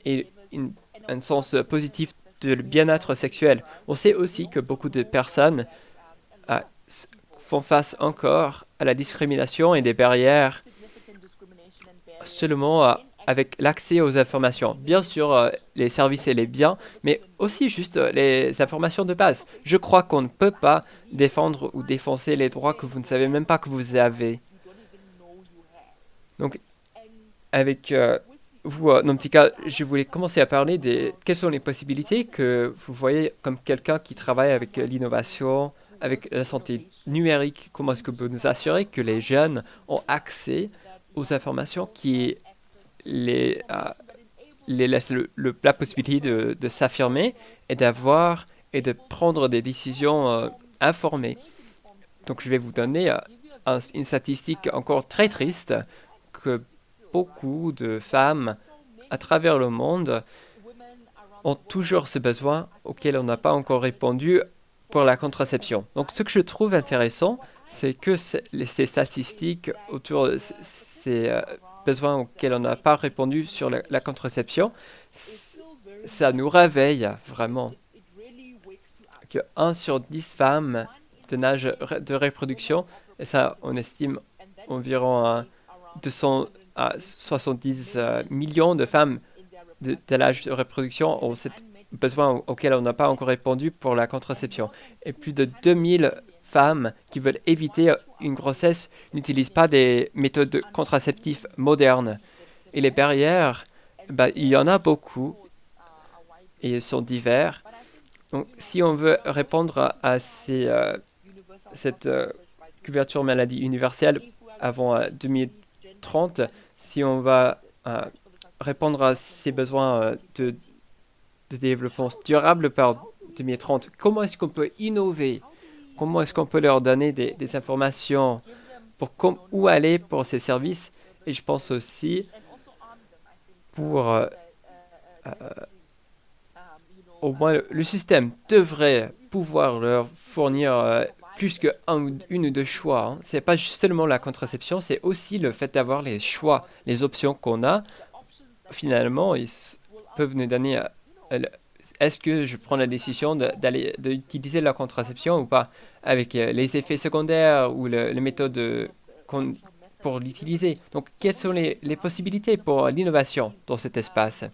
et un sens positif de bien-être sexuel. On sait aussi que beaucoup de personnes font face encore à la discrimination et des barrières seulement avec l'accès aux informations. Bien sûr, les services et les biens, mais aussi juste les informations de base. Je crois qu'on ne peut pas défendre ou défoncer les droits que vous ne savez même pas que vous avez. Donc, avec vous, Nomtika, je voulais commencer à parler quelles sont les possibilités que vous voyez comme quelqu'un qui travaille avec l'innovation, avec la santé numérique. Comment est-ce que vous nous assurez que les jeunes ont accès aux informations qui les laissent la possibilité de s'affirmer et de prendre des décisions informées. Donc, je vais vous donner une statistique encore très triste que beaucoup de femmes à travers le monde ont toujours ce besoin auquel on n'a pas encore répondu pour la contraception. Donc, ce que je trouve intéressant, c'est que ces statistiques autour de ces besoins auxquels on n'a pas répondu sur la contraception, ça nous réveille vraiment. Que 1 sur 10 femmes de reproduction, et ça, on estime environ 270 millions de femmes de l'âge de reproduction ont ce besoin auquel on n'a pas encore répondu pour la contraception. Et plus de 2000 femmes qui veulent éviter une grossesse n'utilisent pas des méthodes contraceptives modernes. Et les barrières, il y en a beaucoup et ils sont divers. Donc, si on veut répondre à cette couverture maladie universelle avant 2030, si on va répondre à ces besoins de développement durable par 2030. Comment est-ce qu'on peut innover? Comment est-ce qu'on peut leur donner des informations pour où aller pour ces services? Et je pense aussi pour au moins le système devrait pouvoir leur fournir plus qu'une ou deux choix. Hein. C'est pas juste seulement la contraception, c'est aussi le fait d'avoir les choix, les options qu'on a. Finalement, ils peuvent nous donner est-ce que je prends la décision d'utiliser la contraception ou pas, avec les effets secondaires ou les méthodes pour l'utiliser. Donc, quelles sont les possibilités pour l'innovation dans cet espace,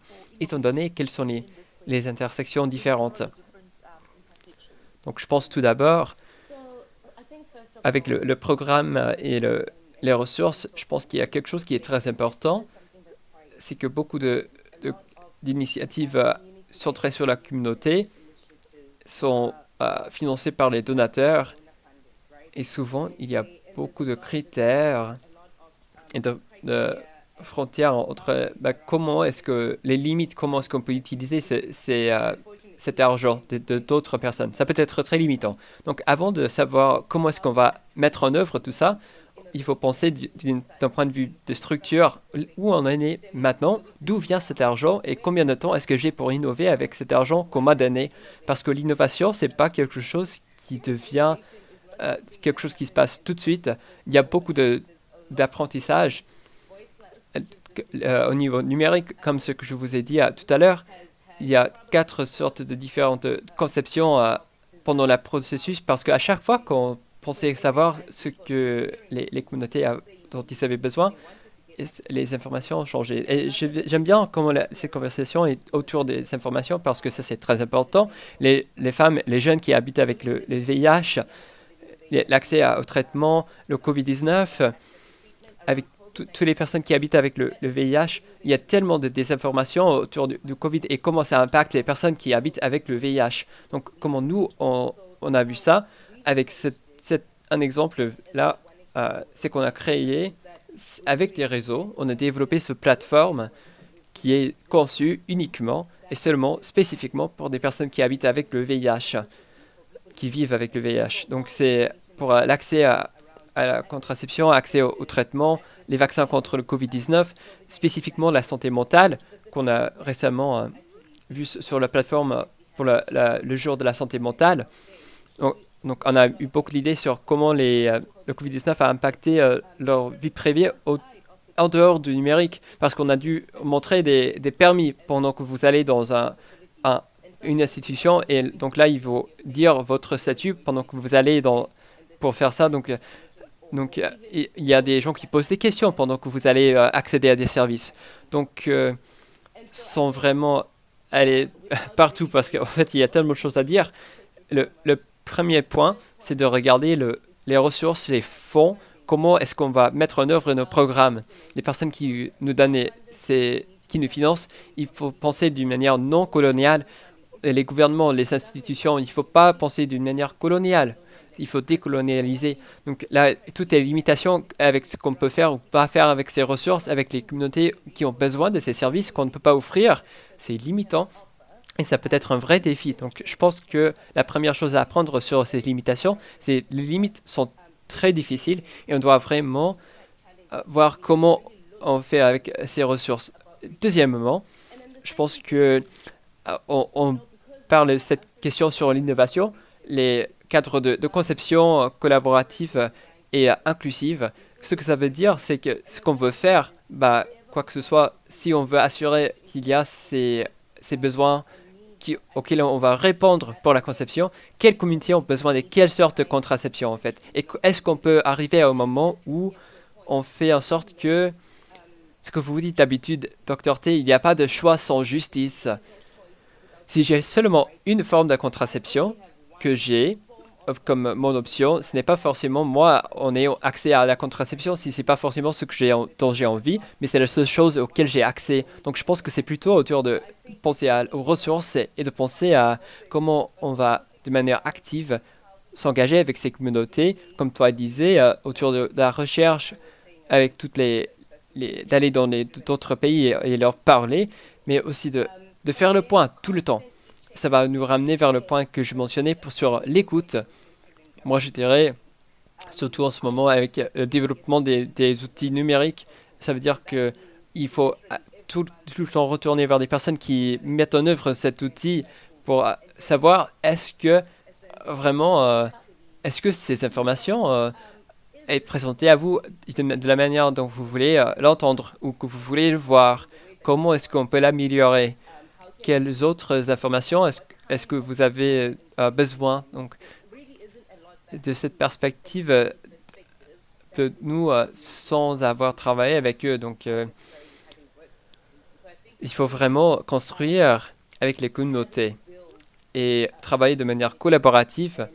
étant donné quelles sont les intersections différentes. Donc, je pense tout d'abord, avec le programme et les ressources, je pense qu'il y a quelque chose qui est très important, c'est que beaucoup d'initiatives centrées sur la communauté sont financées par les donateurs et souvent il y a beaucoup de critères et de frontières entre comment est-ce que les limites, comment est-ce qu'on peut utiliser cet argent d'autres personnes. Ça peut être très limitant. Donc avant de savoir comment est-ce qu'on va mettre en œuvre tout ça, il faut penser d'un point de vue de structure, où on en est maintenant, d'où vient cet argent et combien de temps est-ce que j'ai pour innover avec cet argent qu'on m'a donné. Parce que l'innovation, c'est pas quelque chose qui devient quelque chose qui se passe tout de suite. Il y a beaucoup d'apprentissage au niveau numérique, comme ce que je vous ai dit tout à l'heure. Il y a 4 sortes de différentes conceptions pendant le processus, parce qu'à chaque fois qu'on pensait savoir ce que les communautés dont ils avaient besoin, les informations ont changé. Et j'aime bien comment cette conversation est autour des informations, parce que ça, c'est très important. Les femmes, les jeunes qui habitent avec le VIH, l'accès au traitement, le COVID-19, avec toutes les personnes qui habitent avec le VIH, il y a tellement de désinformations autour du COVID et comment ça impacte les personnes qui habitent avec le VIH. Donc, comment nous, on a vu ça avec un exemple là, c'est qu'on a créé, avec des réseaux, on a développé cette plateforme qui est conçue uniquement et seulement spécifiquement pour des personnes qui habitent avec le VIH, qui vivent avec le VIH. Donc, c'est pour l'accès à la contraception, accès au traitement, les vaccins contre le COVID-19, spécifiquement la santé mentale, qu'on a récemment vu sur la plateforme pour le jour de la santé mentale. Donc on a eu beaucoup d'idées sur comment le COVID-19 a impacté leur vie privée en dehors du numérique, parce qu'on a dû montrer des permis pendant que vous allez dans une institution, et donc là, il faut dire votre statut pendant que vous allez pour faire ça. Donc, il y a des gens qui posent des questions pendant que vous allez accéder à des services. Donc, sans vraiment aller partout, parce qu'en fait, il y a tellement de choses à dire. Le premier point, c'est de regarder les ressources, les fonds, comment est-ce qu'on va mettre en œuvre nos programmes. Les personnes qui nous donnent, qui nous financent, il faut penser d'une manière non coloniale. Et les gouvernements, les institutions, il ne faut pas penser d'une manière coloniale. Il faut décolonialiser. Donc là, toutes les limitations avec ce qu'on peut faire ou pas faire avec ces ressources, avec les communautés qui ont besoin de ces services qu'on ne peut pas offrir, c'est limitant. Et ça peut être un vrai défi. Donc je pense que la première chose à apprendre sur ces limitations, c'est que les limites sont très difficiles et on doit vraiment voir comment on fait avec ces ressources. Deuxièmement, je pense que on parle de cette question sur l'innovation, les cadres de conception collaborative et inclusive. Ce que ça veut dire, c'est que ce qu'on veut faire, quoi que ce soit, si on veut assurer qu'il y a ces besoins auxquels on va répondre pour la conception, quelles communautés ont besoin de quelle sorte de contraception en fait? Et est-ce qu'on peut arriver au moment où on fait en sorte que, ce que vous dites d'habitude, Dr T, il n'y a pas de choix sans justice. Si j'ai seulement une forme de contraception que j'ai comme mon option, ce n'est pas forcément moi en ayant accès à la contraception, si c'est pas forcément ce que dont j'ai envie, mais c'est la seule chose auquel j'ai accès. Donc je pense que c'est plutôt autour de penser aux ressources et de penser à comment on va de manière active s'engager avec ces communautés, comme toi disais, autour de la recherche, avec toutes les d'aller dans d'autres pays et leur parler, mais aussi de faire le point tout le temps. Ça va nous ramener vers le point que je mentionnais sur l'écoute. Moi, je dirais, surtout en ce moment avec le développement des outils numériques, ça veut dire qu'il faut tout le temps retourner vers des personnes qui mettent en œuvre cet outil pour savoir est-ce que vraiment, est-ce que ces informations est présentées à vous de la manière dont vous voulez l'entendre ou que vous voulez le voir. Comment est-ce qu'on peut l'améliorer? Quelles autres informations est-ce que vous avez besoin? Donc, de cette perspective de nous sans avoir travaillé avec eux. Donc, il faut vraiment construire avec les communautés et travailler de manière collaborative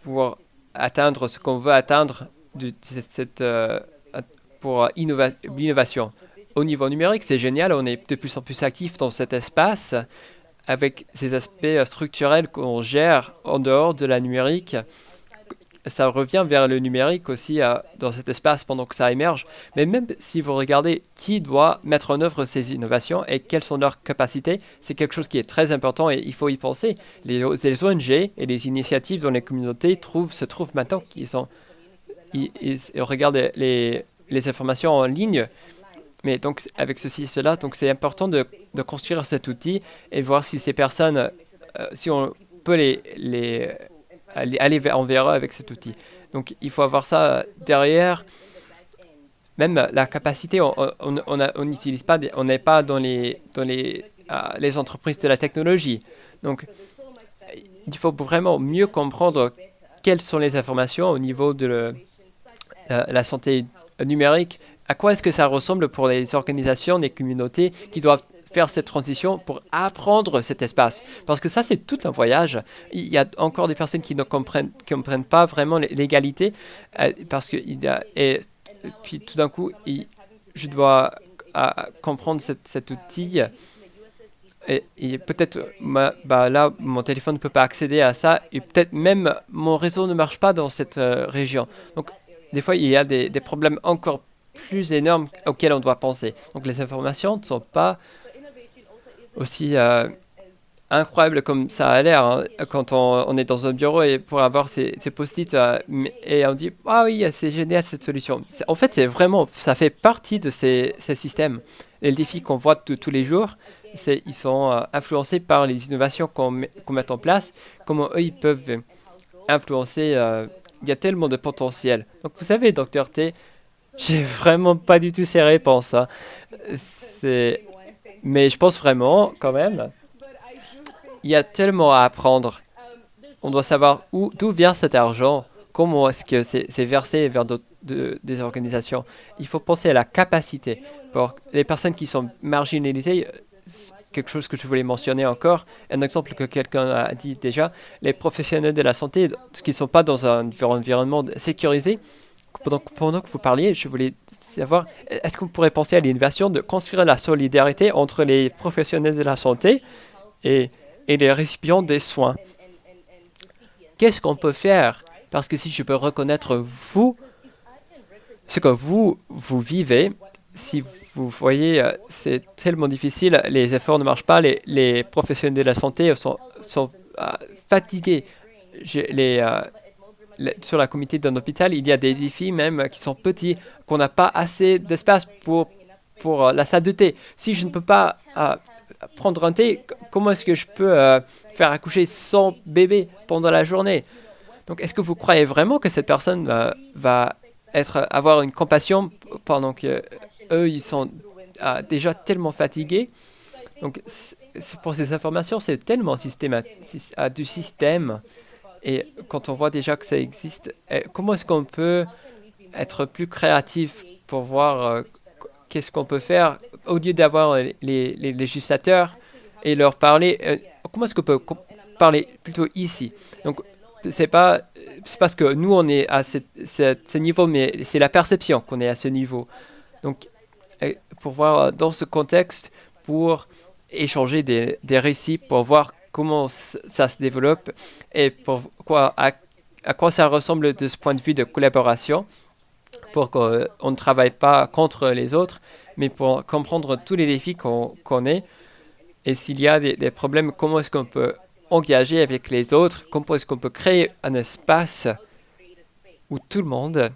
pour atteindre ce qu'on veut atteindre pour l'innovation. Au niveau numérique, c'est génial, on est de plus en plus actifs dans cet espace avec ces aspects structurels qu'on gère en dehors de la numérique. Ça revient vers le numérique aussi dans cet espace pendant que ça émerge. Mais même si vous regardez qui doit mettre en œuvre ces innovations et quelles sont leurs capacités, c'est quelque chose qui est très important et il faut y penser. Les ONG et les initiatives dans les communautés se trouvent maintenant qu'ils regardent les informations en ligne. Mais donc, avec ceci et cela, donc c'est important de construire cet outil et voir si ces personnes, si on peut aller envers eux avec cet outil. Donc, il faut avoir ça derrière. Même la capacité, on n'utilise pas, on n'est pas dans les entreprises de la technologie. Donc, il faut vraiment mieux comprendre quelles sont les informations au niveau de la santé numérique. À quoi est-ce que ça ressemble pour les organisations, les communautés qui doivent faire cette transition pour apprendre cet espace? Parce que ça, c'est tout un voyage. Il y a encore des personnes qui ne comprennent pas vraiment l'égalité parce que et puis tout d'un coup, je dois comprendre cet outil. Et peut-être, là, mon téléphone ne peut pas accéder à ça et peut-être même mon réseau ne marche pas dans cette région. Donc, des fois, il y a des problèmes encore plus énormes auxquels on doit penser. Donc, les informations ne sont pas aussi incroyables comme ça a l'air hein, quand on est dans un bureau et pour avoir ces post-it et on dit « Ah oui, c'est génial cette solution ». En fait, ça fait partie de ces systèmes. Et les défis qu'on voit tous les jours, ils sont influencés par les innovations qu'on met en place, comment eux, ils peuvent influencer. Il y a tellement de potentiel. Donc, vous savez, Dr T, j'ai vraiment pas du tout ces réponses. Hein. Mais je pense vraiment, quand même, il y a tellement à apprendre. On doit savoir d'où vient cet argent, comment est-ce que c'est versé vers des organisations. Il faut penser à la capacité. Pour les personnes qui sont marginalisées, quelque chose que je voulais mentionner encore, un exemple que quelqu'un a dit déjà, les professionnels de la santé qui ne sont pas dans un environnement sécurisé, pendant que vous parliez, je voulais savoir, est-ce que vous pourrez penser à l'innovation de construire la solidarité entre les professionnels de la santé et les récipients des soins? Qu'est-ce qu'on peut faire? Parce que si je peux reconnaître ce que vous vivez, si vous voyez, c'est tellement difficile, les efforts ne marchent pas, les professionnels de la santé sont fatigués. Sur la communauté d'un hôpital, il y a des défis même qui sont petits, qu'on n'a pas assez d'espace pour la salle de thé. Si je ne peux pas prendre un thé, comment est-ce que je peux faire accoucher 100 bébés pendant la journée? Donc, est-ce que vous croyez vraiment que cette personne va avoir une compassion pendant que eux, ils sont déjà tellement fatigués? Donc, pour ces informations, c'est tellement du système. Et quand on voit déjà que ça existe, comment est-ce qu'on peut être plus créatif pour voir qu'est-ce qu'on peut faire au lieu d'avoir les législateurs et leur parler? Comment est-ce qu'on peut parler plutôt ici? Donc, c'est pas parce que nous, on est à ce niveau, mais c'est la perception qu'on est à ce niveau. Donc, pour voir dans ce contexte, pour échanger des récits, pour voir comment ça se développe et à quoi ça ressemble de ce point de vue de collaboration. pour qu'on ne travaille pas contre les autres, mais pour comprendre tous les défis qu'on connaît. Et s'il y a des problèmes, comment est-ce qu'on peut engager avec les autres, comment est-ce qu'on peut créer un espace où tout le monde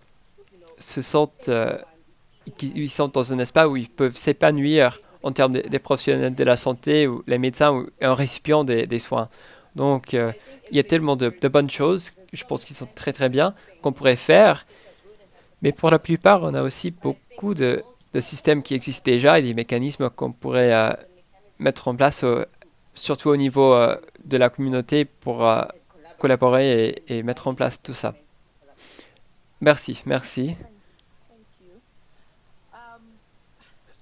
se sente, ils sont dans un espace où ils peuvent s'épanouir en termes des professionnels de la santé, ou les médecins, ou un récipient des soins. Donc, il y a tellement de bonnes choses, je pense qu'ils sont très très bien, qu'on pourrait faire. Mais pour la plupart, on a aussi beaucoup de systèmes qui existent déjà et des mécanismes qu'on pourrait mettre en place, surtout au niveau de la communauté, pour collaborer et mettre en place tout ça. Merci, merci.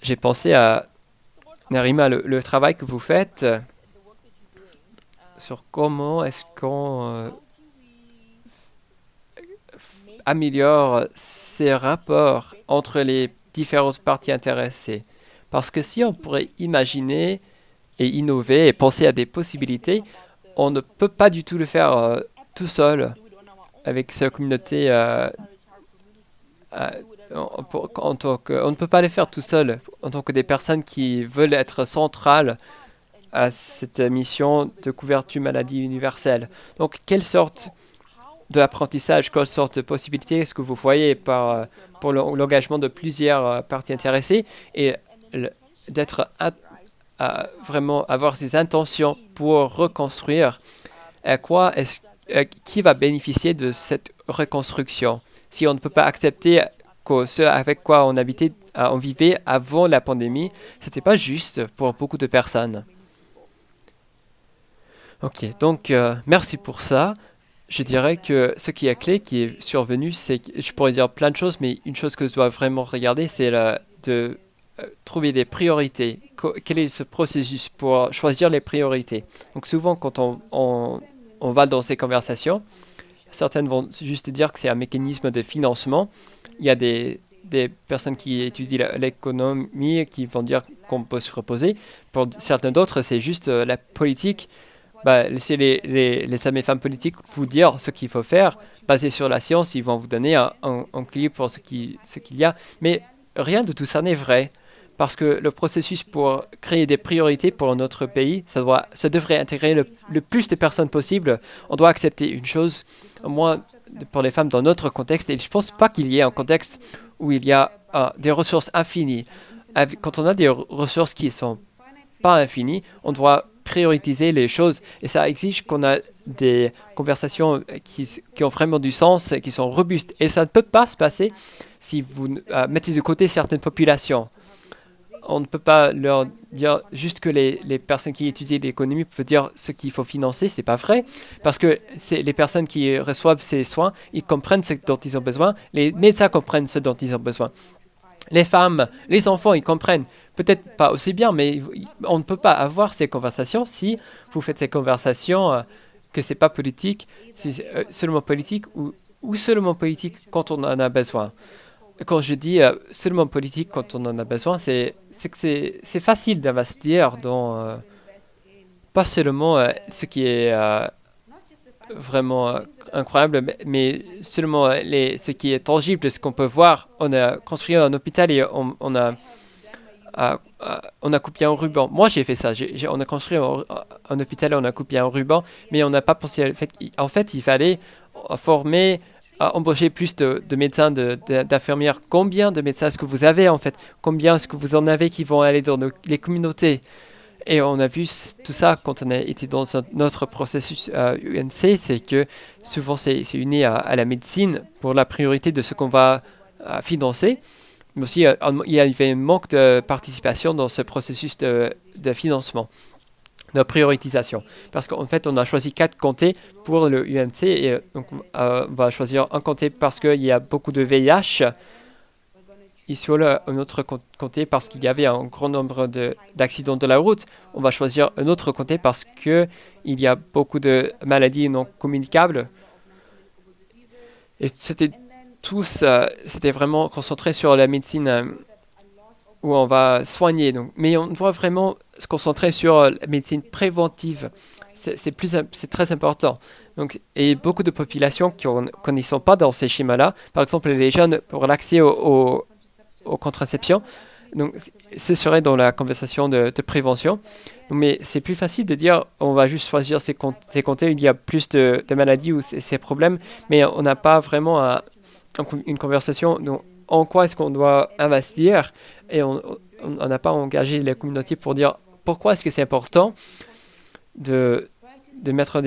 J'ai pensé à Narima, le travail que vous faites sur comment est-ce qu'on améliore ces rapports entre les différentes parties intéressées. Parce que si on pourrait imaginer et innover et penser à des possibilités, on ne peut pas du tout le faire tout seul avec sa communauté. On ne peut pas les faire tout seul en tant que des personnes qui veulent être centrales à cette mission de couverture maladie universelle. Donc, quelle sorte d'apprentissage, quelle sorte de possibilités est-ce que vous voyez pour l'engagement de plusieurs parties intéressées et d'être vraiment avoir ces intentions pour reconstruire? Qui va bénéficier de cette reconstruction? Si on ne peut pas accepter que ce avec quoi on vivait avant la pandémie, c'était pas juste pour beaucoup de personnes. Ok, donc merci pour ça. Je dirais que ce qui est clé, qui est survenu, c'est que je pourrais dire plein de choses, mais une chose que je dois vraiment regarder, c'est de trouver des priorités. Quel est ce processus pour choisir les priorités? Donc souvent, quand on va dans ces conversations, certaines vont juste dire que c'est un mécanisme de financement. Il y a des personnes qui étudient l'économie qui vont dire qu'on peut se reposer. Pour certains d'autres, c'est juste la politique. Laissez les hommes et femmes politiques vous dire ce qu'il faut faire. Basé sur la science, ils vont vous donner un clé pour ce qu'il y a. Mais rien de tout ça n'est vrai. Parce que le processus pour créer des priorités pour notre pays, ça devrait intégrer le plus de personnes possible. On doit accepter une chose, au moins pour les femmes dans notre contexte, et je ne pense pas qu'il y ait un contexte où il y a des ressources infinies. Quand on a des ressources qui ne sont pas infinies, on doit prioriser les choses, et ça exige qu'on a des conversations qui ont vraiment du sens, qui sont robustes, et ça ne peut pas se passer si vous mettez de côté certaines populations. On ne peut pas leur dire juste que les personnes qui étudient l'économie peuvent dire ce qu'il faut financer. C'est pas vrai, parce que les personnes qui reçoivent ces soins, ils comprennent ce dont ils ont besoin. Les médecins comprennent ce dont ils ont besoin. Les femmes, les enfants, ils comprennent. Peut-être pas aussi bien, mais on ne peut pas avoir ces conversations si vous faites ces conversations que c'est pas politique, c'est seulement politique ou seulement politique quand on en a besoin. Quand je dis seulement politique quand on en a besoin, c'est que c'est facile d'investir dans pas seulement ce qui est vraiment incroyable, mais seulement ce qui est tangible, ce qu'on peut voir. On a construit un hôpital et on a coupé un ruban. Moi, j'ai fait ça. On a construit un hôpital et on a coupé un ruban, mais on n'a pas pensé au fait. En fait, il fallait former, embaucher plus de médecins, d'infirmières. Combien de médecins est-ce que vous avez, en fait? Combien est-ce que vous en avez qui vont aller dans les communautés? Et on a vu tout ça quand on a été dans notre processus UNC, c'est que souvent c'est uni à la médecine pour la priorité de ce qu'on va financer. Mais aussi, il y avait un manque de participation dans ce processus de financement, de prioritisation. Parce qu'en fait, on a choisi 4 comtés pour le UNC et donc on va choisir un comté parce qu'il y a beaucoup de VIH. Ici, un autre comté parce qu'il y avait un grand nombre d'accidents de la route. On va choisir un autre comté parce qu'il y a beaucoup de maladies non communicables. Et c'était vraiment concentré sur la médecine où on va soigner. Donc, mais on doit vraiment se concentrer sur la médecine préventive. c'est très important. Donc, et beaucoup de populations qui ne sont pas dans ces schémas-là, par exemple les jeunes pour l'accès aux contraceptions, donc ce serait dans la conversation de prévention. Mais c'est plus facile de dire on va juste choisir ces comtés où il y a plus de maladies ou ces problèmes, mais on n'a pas vraiment une conversation en quoi est-ce qu'on doit investir et on n'a pas engagé les communautés pour dire pourquoi est-ce que c'est important de mettre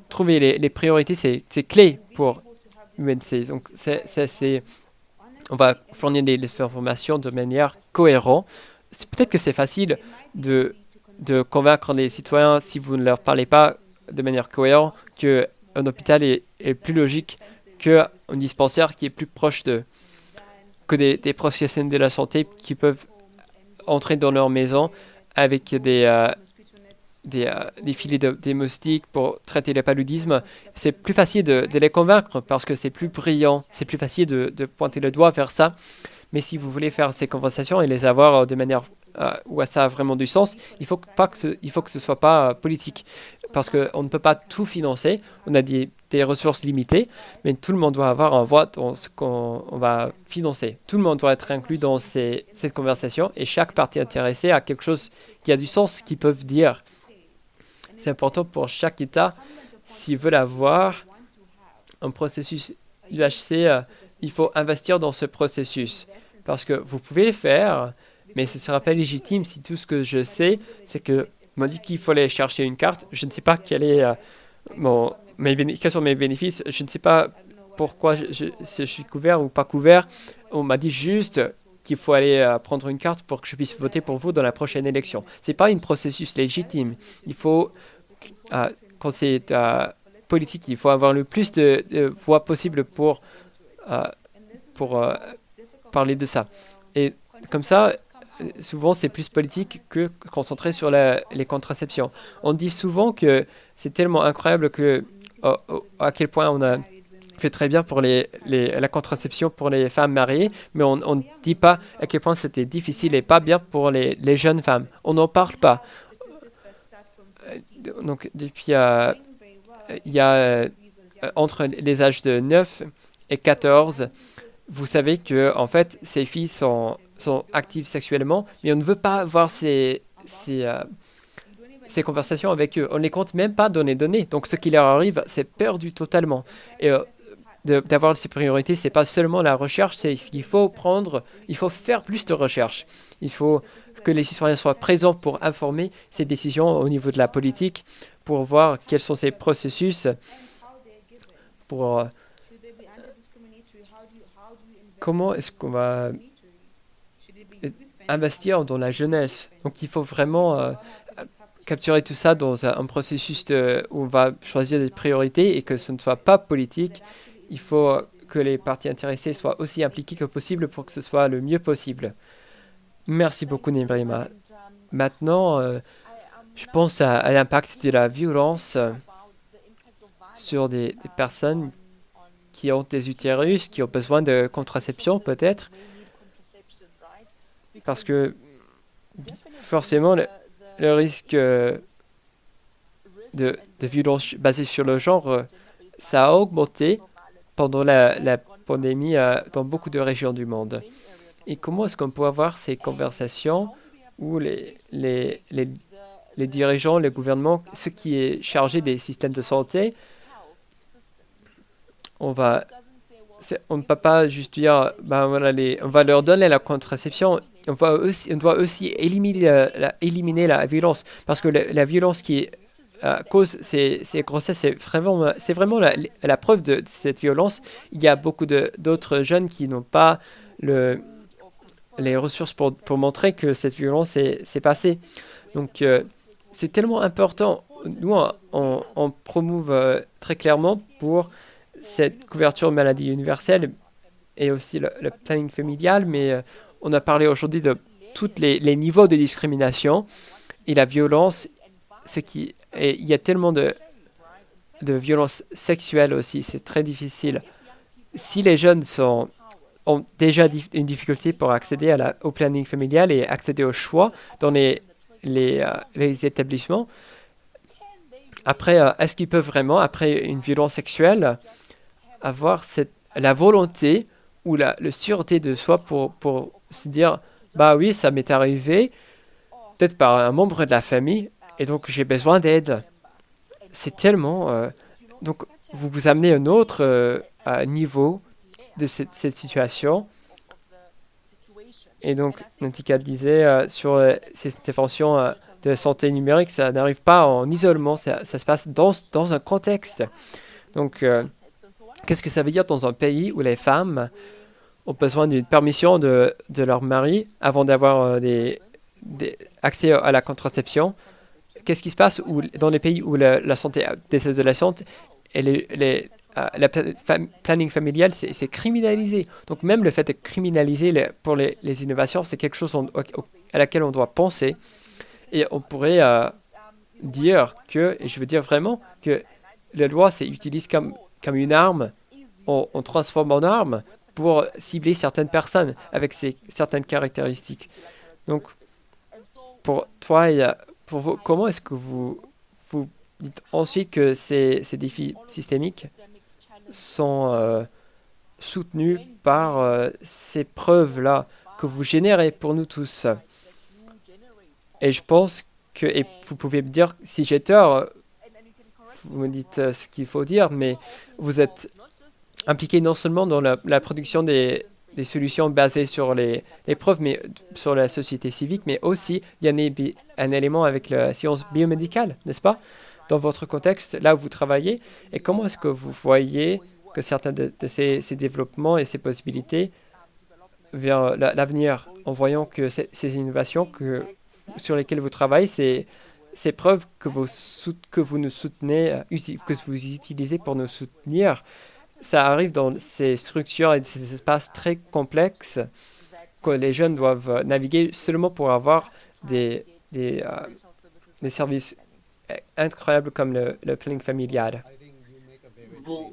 trouver les priorités, c'est clé pour UNC. Donc, on va fournir des informations de manière cohérente. Peut-être que c'est facile de convaincre les citoyens, si vous ne leur parlez pas de manière cohérente, qu'un hôpital est plus logique qu'un dispensaire qui est plus proche que des professionnels de la santé qui peuvent entrer dans leur maison avec des filets des moustiques pour traiter le paludisme. C'est plus facile de les convaincre parce que c'est plus brillant. C'est plus facile de pointer le doigt vers ça. Mais si vous voulez faire ces conversations et les avoir de manière où ça a vraiment du sens, il faut que ce soit pas politique. Parce qu'on ne peut pas tout financer. On a des ressources limitées, mais tout le monde doit avoir un voix dans ce qu'on va financer. Tout le monde doit être inclus dans cette conversation et chaque partie intéressée a quelque chose qui a du sens qu'ils peuvent dire. C'est important pour chaque État, s'ils veulent avoir un processus UHC, il faut investir dans ce processus. Parce que vous pouvez le faire, mais ce ne sera pas légitime si tout ce que je sais, c'est que m'a dit qu'il fallait chercher une carte. Je ne sais pas quels sont mes bénéfices. Je ne sais pas pourquoi si je suis couvert ou pas couvert. On m'a dit juste qu'il faut aller prendre une carte pour que je puisse voter pour vous dans la prochaine élection. Ce n'est pas un processus légitime. Il faut, quand c'est politique, il faut avoir le plus de voix possible pour parler de ça. Et comme ça, souvent, c'est plus politique que concentré sur les contraceptions. On dit souvent que c'est tellement incroyable à quel point on a fait très bien pour la contraception pour les femmes mariées, mais on ne dit pas à quel point c'était difficile et pas bien pour les jeunes femmes. On n'en parle pas. Donc, depuis, il y a entre les âges de 9 et 14, vous savez que en fait, ces filles sont actives sexuellement, mais on ne veut pas avoir ces conversations avec eux. On ne les compte même pas dans les données. Donc, ce qui leur arrive, c'est perdu totalement. Et d'avoir ces priorités, c'est pas seulement la recherche, c'est qu'il faut faire plus de recherche. Il faut que les citoyens soient présents pour informer ces décisions au niveau de la politique, pour voir quels sont ces processus, pour comment est-ce qu'on va investir dans la jeunesse. Donc, il faut vraiment capturer tout ça dans un processus où on va choisir des priorités et que ce ne soit pas politique. Il faut que les parties intéressées soient aussi impliquées que possible pour que ce soit le mieux possible. Merci beaucoup, Nebrima. Maintenant, je pense à l'impact de la violence sur des personnes qui ont des utérus, qui ont besoin de contraception peut-être, parce que forcément, le risque de violence basée sur le genre, ça a augmenté pendant la pandémie dans beaucoup de régions du monde. Et comment est-ce qu'on peut avoir ces conversations où les dirigeants, les gouvernements, ceux qui est chargé des systèmes de santé, on ne peut pas juste dire, ben voilà, on va leur donner la contraception. On doit aussi éliminer la violence, parce que la violence qui cause ces grossesses, c'est vraiment la preuve de cette violence. Il y a beaucoup d'autres jeunes qui n'ont pas les ressources pour montrer que cette violence s'est passée. Donc, c'est tellement important. Nous, on promouve très clairement pour cette couverture maladie universelle et aussi le planning familial, mais on a aujourd'hui de tous les niveaux de discrimination et la violence, et il y a tellement de violence sexuelle aussi, c'est très difficile. Si les jeunes ont déjà une difficulté pour accéder au planning familial et accéder au choix dans les établissements, Après, est-ce qu'ils peuvent vraiment, après une violence sexuelle, avoir la volonté ou la sûreté de soi pour se dire, bah oui, ça m'est arrivé, peut-être par un membre de la famille, et donc j'ai besoin d'aide. C'est tellement... donc, vous vous amenez à un autre niveau de cette situation. Et donc, Nantika disait sur ces interventions de santé numérique, ça n'arrive pas en isolement, ça se passe dans un contexte. Donc, qu'est-ce que ça veut dire dans un pays où les femmes ont besoin d'une permission de leur mari avant d'avoir accès à la contraception? Qu'est-ce qui se passe dans les pays où la santé des adolescentes et la planning familial, c'est criminalisé. Donc même le fait de criminaliser pour les innovations, c'est quelque chose à laquelle on doit penser. Et on pourrait dire que, et je veux dire vraiment, que la loi s'utilise comme une arme, on transforme en arme pour cibler certaines personnes avec certaines caractéristiques. Donc, pour toi et pour vous, comment est-ce que vous dites ensuite que ces défis systémiques sont soutenus par ces preuves-là que vous générez pour nous tous? Et je pense que, et vous pouvez me dire si j'ai tort, vous me dites ce qu'il faut dire, mais vous êtes impliqué non seulement dans la production des solutions basées sur les preuves, mais sur la société civique, mais aussi il y a un élément avec la science biomédicale, n'est-ce pas? Dans votre contexte, là où vous travaillez, et comment est-ce que vous voyez que certains de ces développements et ces possibilités vers l'avenir, en voyant que ces innovations sur lesquelles vous travaillez, ces preuves que vous nous soutenez, que vous utilisez pour nous soutenir, ça arrive dans ces structures et ces espaces très complexes que les jeunes doivent naviguer seulement pour avoir des services incroyables comme le planning familial. Vous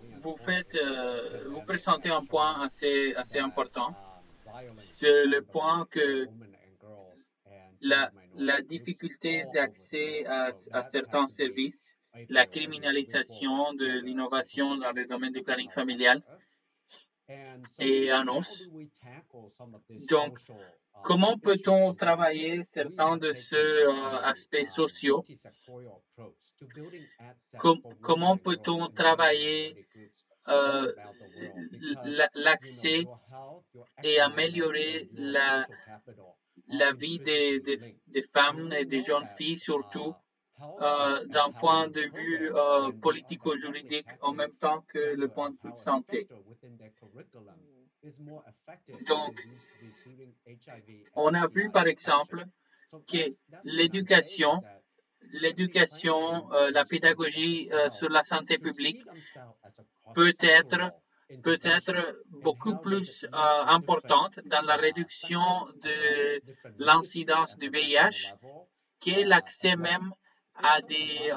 présentez un point assez important. C'est le point que la difficulté d'accès à certains services, la criminalisation de l'innovation dans le domaine du planning familial est annonce. Donc, comment peut-on travailler certains de ces aspects sociaux? Comment peut-on travailler l'accès et améliorer la vie des femmes et des jeunes filles, surtout d'un point de vue politico-juridique en même temps que le point de vue de santé. Donc, on a vu par exemple que l'éducation, la pédagogie sur la santé publique peut être beaucoup plus importante dans la réduction de l'incidence du VIH que l'accès même à des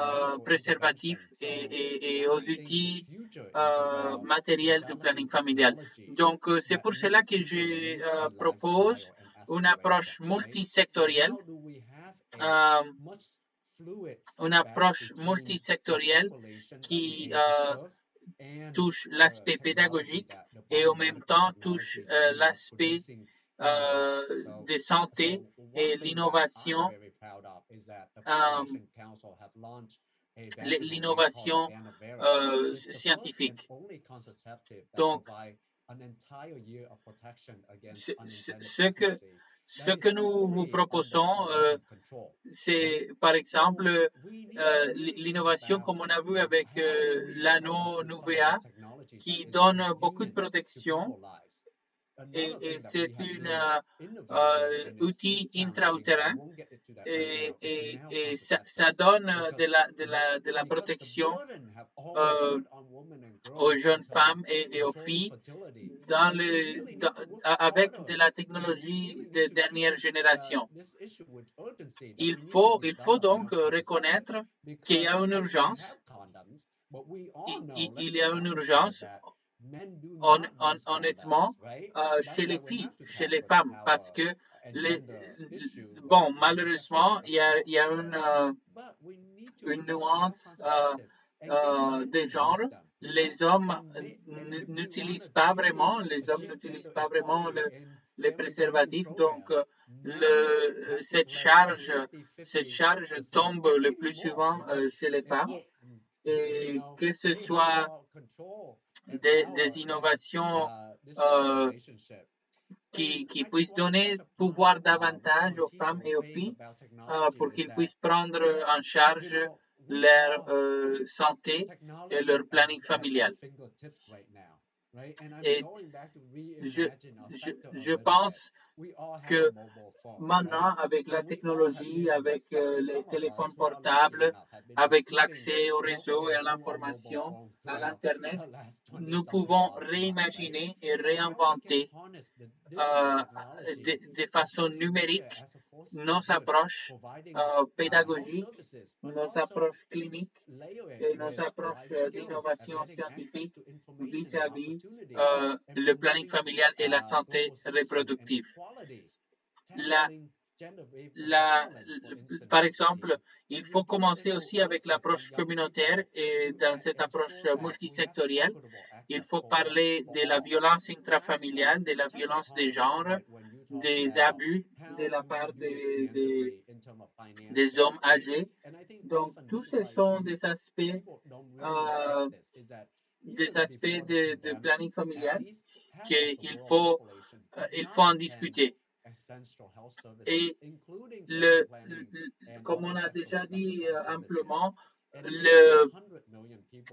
préservatifs et aux outils matériels du planning familial. Donc, c'est pour cela que je propose une approche multisectorielle, qui touche l'aspect pédagogique et en même temps touche l'aspect de santé et l'innovation scientifique. Donc, ce que nous vous proposons, c'est par exemple l'innovation comme on a vu avec l'anneau Nuvea qui donne beaucoup de protection et c'est un outil intra-utérin et ça donne de la protection aux jeunes femmes et aux filles avec de la technologie de dernière génération. Il faut donc reconnaître qu'il y a une urgence. Il y a une urgence, honnêtement, chez les filles, chez les femmes, parce que malheureusement, il y a une une nuance des genres. Les hommes n'utilisent pas vraiment, les préservatifs, donc cette charge tombe le plus souvent chez les femmes. Et que ce soit des innovations qui puissent donner pouvoir davantage aux femmes et aux filles pour qu'ils puissent prendre en charge leur santé et leur planning familial. Et je pense que maintenant, avec la technologie, avec les téléphones portables, avec l'accès au réseau et à l'information, à l'Internet, nous pouvons réimaginer et réinventer de façon numérique nos approches pédagogiques, nos approches cliniques et nos approches d'innovation scientifique vis-à-vis le planning familial et la santé reproductive. Par exemple, il faut commencer aussi avec l'approche communautaire et dans cette approche multisectorielle, il faut parler de la violence intrafamiliale, de la violence des genres, des abus de la part des hommes âgés. Donc, tous ce sont des aspects de planning familial qu'il faut en discuter. Et comme on a déjà dit amplement,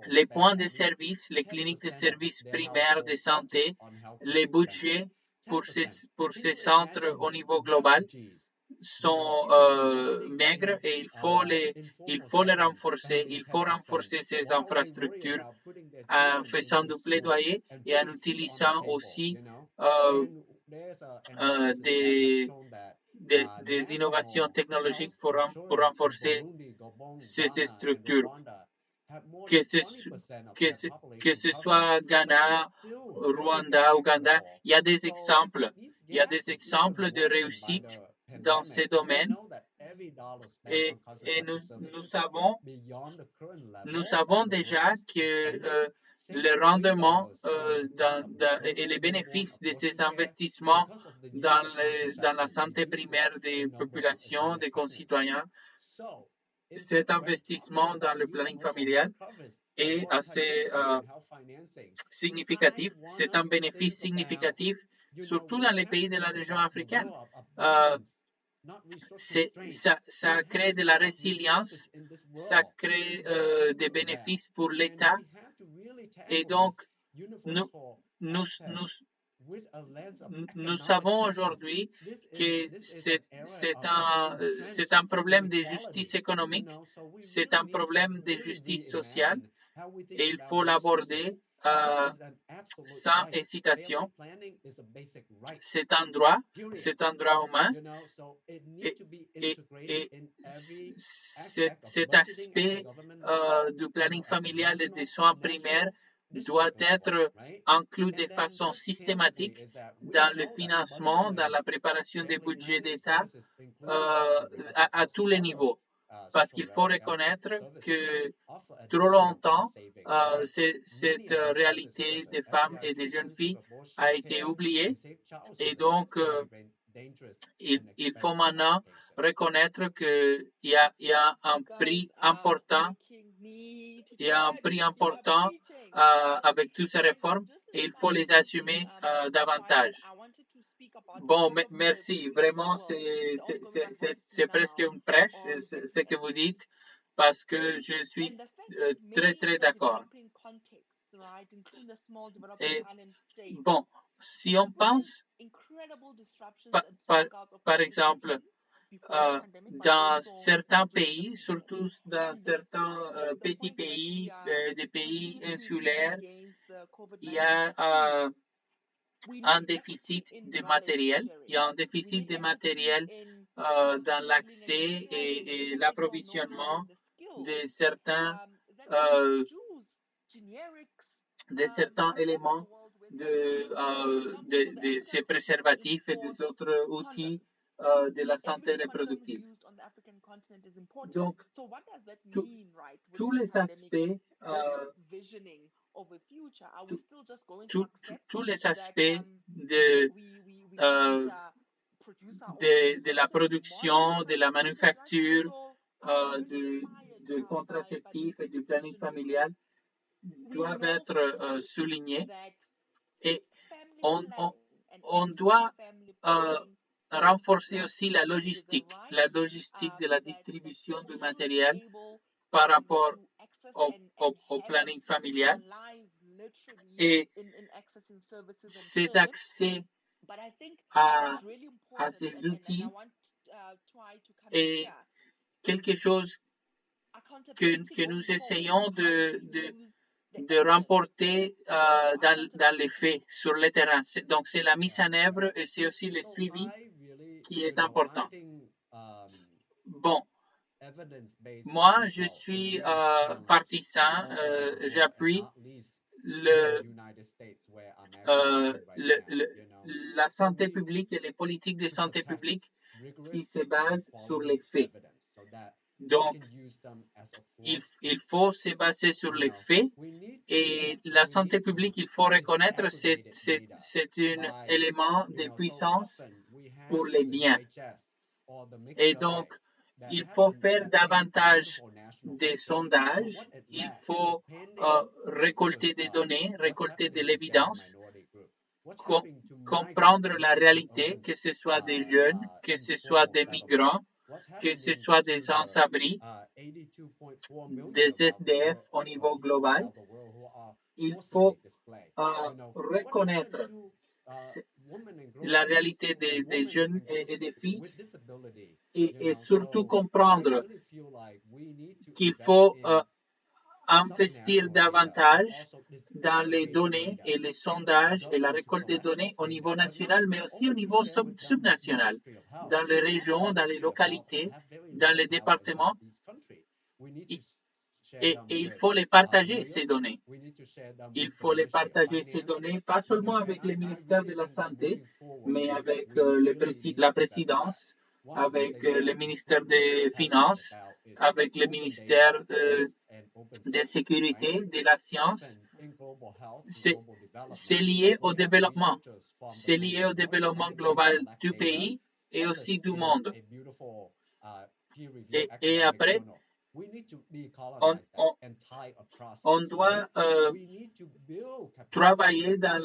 les points de service, les cliniques de services primaires de santé, les budgets pour ces centres au niveau global sont maigres et il faut les renforcer. Il faut renforcer ces infrastructures en faisant du plaidoyer et en utilisant aussi des innovations technologiques pour renforcer ces structures. Que ce soit Ghana, Rwanda, Ouganda, il y a des exemples de réussite dans ces domaines et nous savons déjà que le rendement et les bénéfices de ces investissements dans la santé primaire des populations, des concitoyens, cet investissement dans le planning familial est assez significatif. C'est un bénéfice significatif, surtout dans les pays de la région africaine. Ça crée de la résilience, ça crée des bénéfices pour l'État. Et donc, nous savons aujourd'hui que c'est un problème de justice économique, c'est un problème de justice sociale et il faut l'aborder sans hésitation. C'est un droit humain et cet aspect du planning familial et des soins primaires doit être inclus de façon systématique dans le financement, dans la préparation des budgets d'État à tous les niveaux. Parce qu'il faut reconnaître que trop longtemps, cette réalité des femmes et des jeunes filles a été oubliée et donc il faut maintenant reconnaître qu'il y a un prix important. Il y a un prix important avec toutes ces réformes et il faut les assumer davantage. Bon, merci. Vraiment, c'est presque une prêche, ce que vous dites, parce que je suis très, très d'accord. Et bon, si on pense, par exemple, dans certains pays, surtout dans certains petits pays, des pays insulaires, il y a un déficit de matériel. Il y a un déficit de matériel dans l'accès et l'approvisionnement de certains éléments de ces préservatifs et des autres outils de la santé reproductive. Donc, tous les aspects, tous les aspects de la production, de la manufacture, de contraceptifs et du planning familial doivent être soulignés. Et on doit renforcer aussi la logistique de la distribution du matériel par rapport au planning familial. Et cet accès à ces outils est quelque chose que nous essayons de remporter dans les faits, sur le terrain. Donc, c'est la mise en œuvre et c'est aussi le suivi qui est important. Bon, moi, je suis partisan, j'appuie la santé publique et les politiques de santé publique qui se basent sur les faits. Donc, il faut se baser sur les faits et la santé publique, il faut reconnaître, c'est un élément de puissance pour les biens. Et donc, il faut faire davantage de sondages, il faut récolter des données, récolter de l'évidence, comprendre la réalité, que ce soit des jeunes, que ce soit des migrants, que ce soit des sans-abri, des SDF au niveau global. Il faut reconnaître la réalité des jeunes et des filles et surtout comprendre qu'il faut investir davantage dans les données et les sondages et la récolte des données au niveau national, mais aussi au niveau subnational, dans les régions, dans les localités, dans les départements. Et il faut les partager, ces données. Il faut les partager, ces données, pas seulement avec le ministère de la Santé, mais avec la présidence, avec le ministère des Finances, avec le ministère de Sécurité, de la Science. C'est lié au développement. C'est lié au développement global du pays et aussi du monde. Et après, on doit travailler dans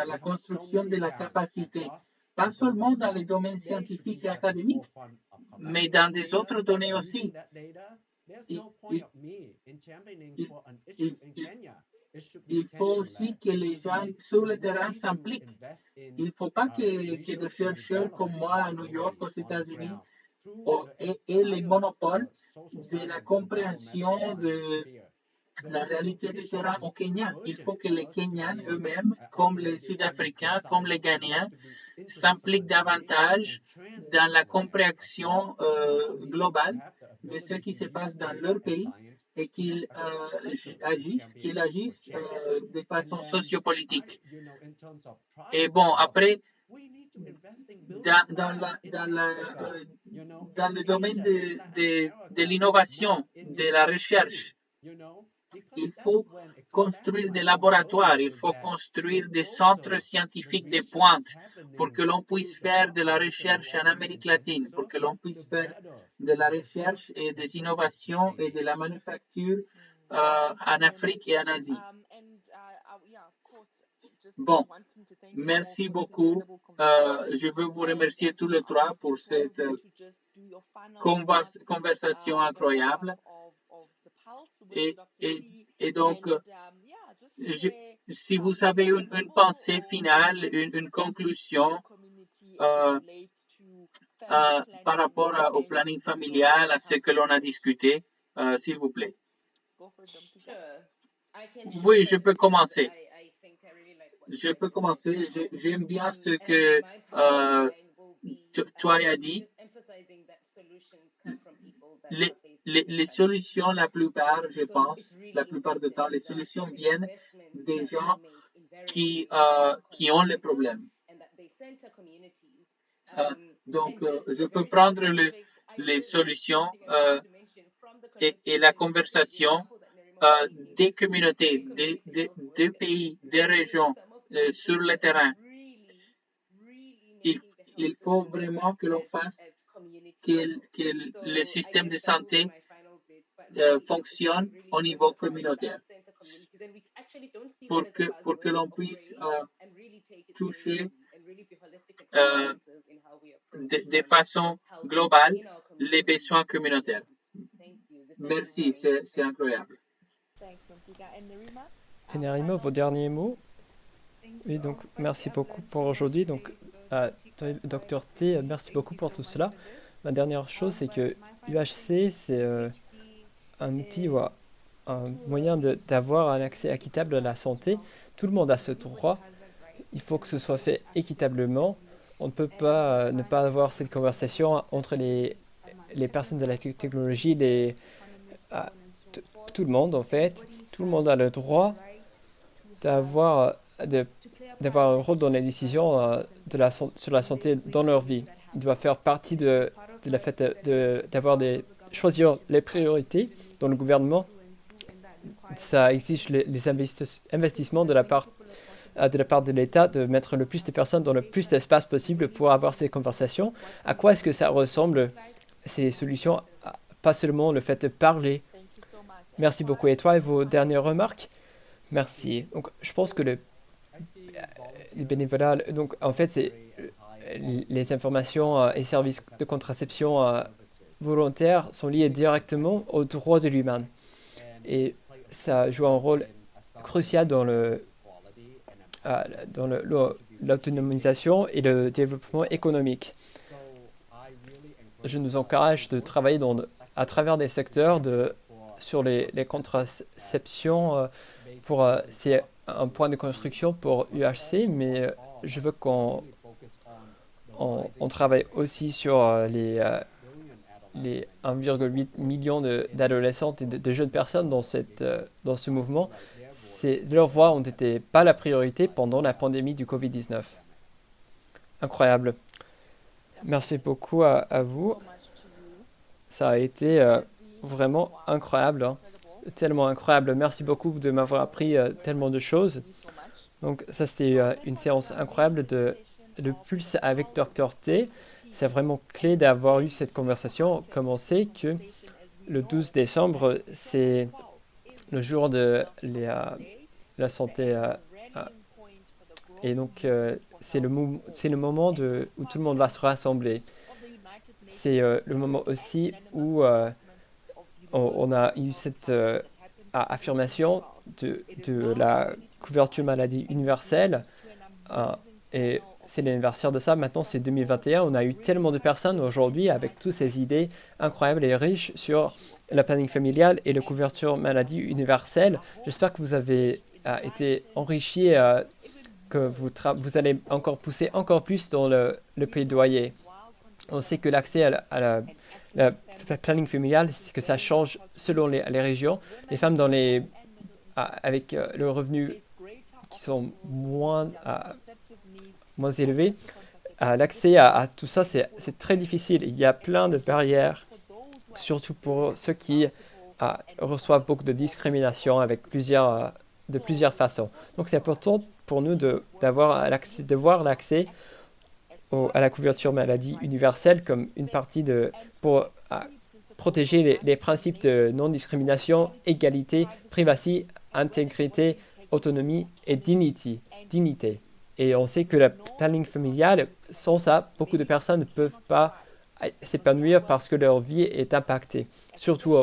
la construction de la capacité, pas seulement dans les domaines scientifiques et académiques, mais dans des autres domaines aussi. Il faut aussi que les gens sur le terrain s'impliquent. Il ne faut pas que des chercheurs comme moi à New York, aux États-Unis, aient les monopoles de la compréhension de la réalité du terrain au Kenya. Il faut que les Kenyans eux-mêmes, comme les Sud-Africains, comme les Ghanéens, s'impliquent davantage dans la compréhension globale de ce qui se passe dans leur pays et qu'ils agissent de façon sociopolitique. Et bon, après, dans le domaine de l'innovation, de la recherche, il faut construire des laboratoires, il faut construire des centres scientifiques de pointe pour que l'on puisse faire de la recherche en Amérique latine, pour que l'on puisse faire de la recherche et des innovations et de la manufacture en Afrique et en Asie. Bon, merci beaucoup. Je veux vous remercier tous les trois pour cette conversation incroyable. Et donc, si vous avez une pensée finale, une conclusion par rapport au planning familial, à ce que l'on a discuté, s'il vous plaît. Oui, je peux commencer. J'aime bien ce que toi as dit. Les solutions, la plupart, je pense, la plupart du temps, les solutions viennent des gens qui ont les problèmes. Donc, je peux prendre les solutions et la conversation des communautés, des pays, des régions sur le terrain. Il faut vraiment que l'on fasse que le système de santé fonctionne au niveau communautaire pour que l'on puisse toucher de façon globale les besoins communautaires. Merci, c'est incroyable. Et Nerima, vos derniers mots? Oui, donc merci beaucoup pour aujourd'hui. Donc, Dr T, merci beaucoup pour tout cela. La dernière chose, c'est que UHC, c'est un outil ou un moyen d'avoir un accès équitable à la santé. Tout le monde a ce droit. Il faut que ce soit fait équitablement. On ne peut pas ne pas avoir cette conversation entre les personnes de la technologie, tout le monde en fait. Tout le monde a le droit d'avoir un rôle dans les décisions sur la santé dans leur vie. Il doit faire partie de la fait choisir les priorités dans le gouvernement. Ça exige les investissements de la part de l'État de mettre le plus de personnes dans le plus d'espace possible pour avoir ces conversations. À quoi est-ce que ça ressemble, ces solutions? Pas seulement le fait de parler. Merci beaucoup. Et toi, et vos dernières remarques? Merci. Donc, je pense que les bénévolats, donc en fait, c'est les informations et services de contraception volontaires sont liés directement aux droits de l'humain. Et ça joue un rôle crucial dans l'autonomisation et le développement économique. Je nous encourage de travailler à travers des secteurs sur les contraceptions. C'est un point de construction pour UHC, mais je veux qu'on travaille aussi sur les 1,8 million d'adolescentes et de jeunes personnes dans ce mouvement. Leurs voix n'ont été pas la priorité pendant la pandémie du Covid-19. Incroyable. Merci beaucoup à vous. Ça a été vraiment incroyable, hein. Tellement incroyable. Merci beaucoup de m'avoir appris tellement de choses. Donc ça, c'était une séance incroyable de Pulse avec Dr T. C'est vraiment clé d'avoir eu cette conversation. Comme on sait que le 12 décembre, c'est le jour de la santé. Et donc, c'est le moment où tout le monde va se rassembler. C'est le moment aussi où on a eu cette affirmation de la couverture maladie universelle. Et c'est l'anniversaire de ça. Maintenant, c'est 2021. On a eu tellement de personnes aujourd'hui avec toutes ces idées incroyables et riches sur le planning familial et la couverture maladie universelle. J'espère que vous avez été enrichis, que vous allez encore pousser encore plus dans le plaidoyer. On sait que l'accès à le planning familial, c'est que ça change selon les régions. Les femmes avec le revenu qui sont moins élevés, l'accès à tout ça, c'est très difficile. Il y a plein de barrières, surtout pour ceux qui reçoivent beaucoup de discrimination de plusieurs façons. Donc c'est important pour nous de voir l'accès à la couverture maladie universelle comme une partie pour protéger les principes de non-discrimination, égalité, privacy, intégrité, autonomie et dignité. Et on sait que le planning familial, sans ça, beaucoup de personnes ne peuvent pas s'épanouir parce que leur vie est impactée, surtout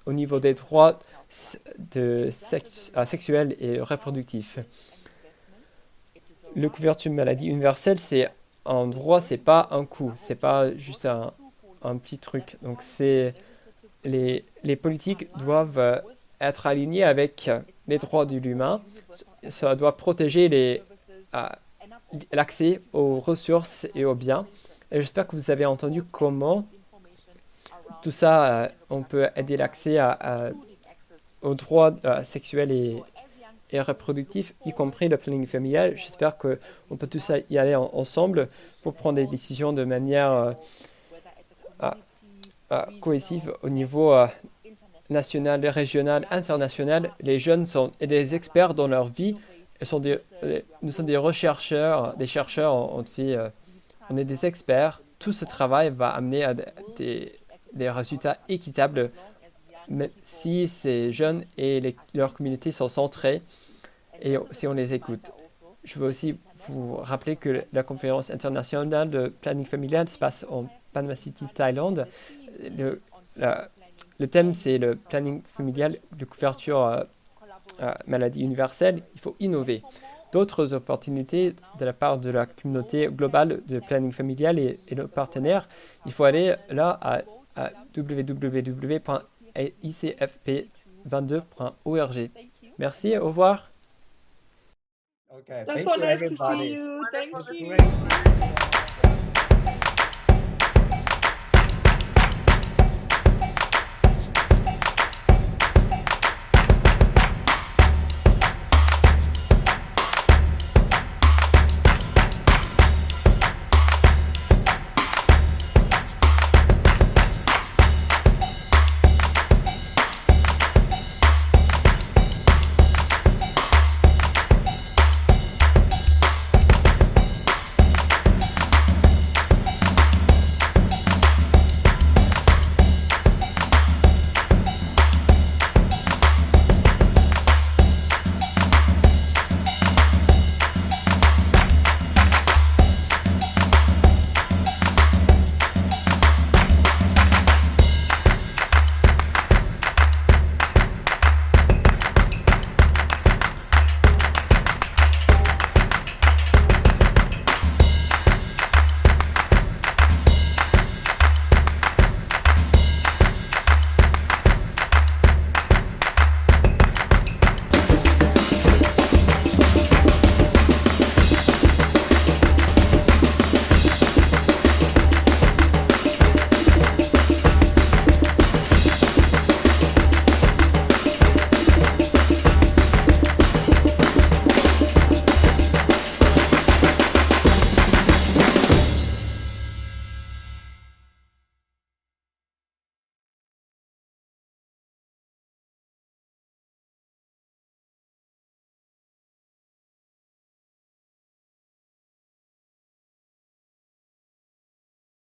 au niveau des droits sexuels et reproductifs. La couverture maladie universelle, c'est un droit, c'est pas un coût, c'est pas juste un petit truc. Donc les politiques doivent être alignées avec les droits de l'humain. Ça doit protéger l'accès aux ressources et aux biens. Et j'espère que vous avez entendu comment tout ça, on peut aider l'accès aux droits sexuels et reproductif, y compris le planning familial. J'espère qu'on peut tous y aller ensemble pour prendre des décisions de manière cohésive au niveau national, régional, international. Les jeunes sont des experts dans leur vie. Nous sommes des chercheurs, on est des experts. Tout ce travail va amener à des résultats équitables, même si ces jeunes et leurs communautés sont centrés et si on les écoute. Je veux aussi vous rappeler que la conférence internationale de planning familial se passe en Panama City, Thaïlande. Le thème, c'est le planning familial de couverture maladie universelle. Il faut innover. D'autres opportunités de la part de la communauté globale de planning familial et nos partenaires, il faut aller là à www.icfp22.org. Merci, au revoir. Okay, That's thank so you nice to see everybody. you. Thank Wonderful to see you. you.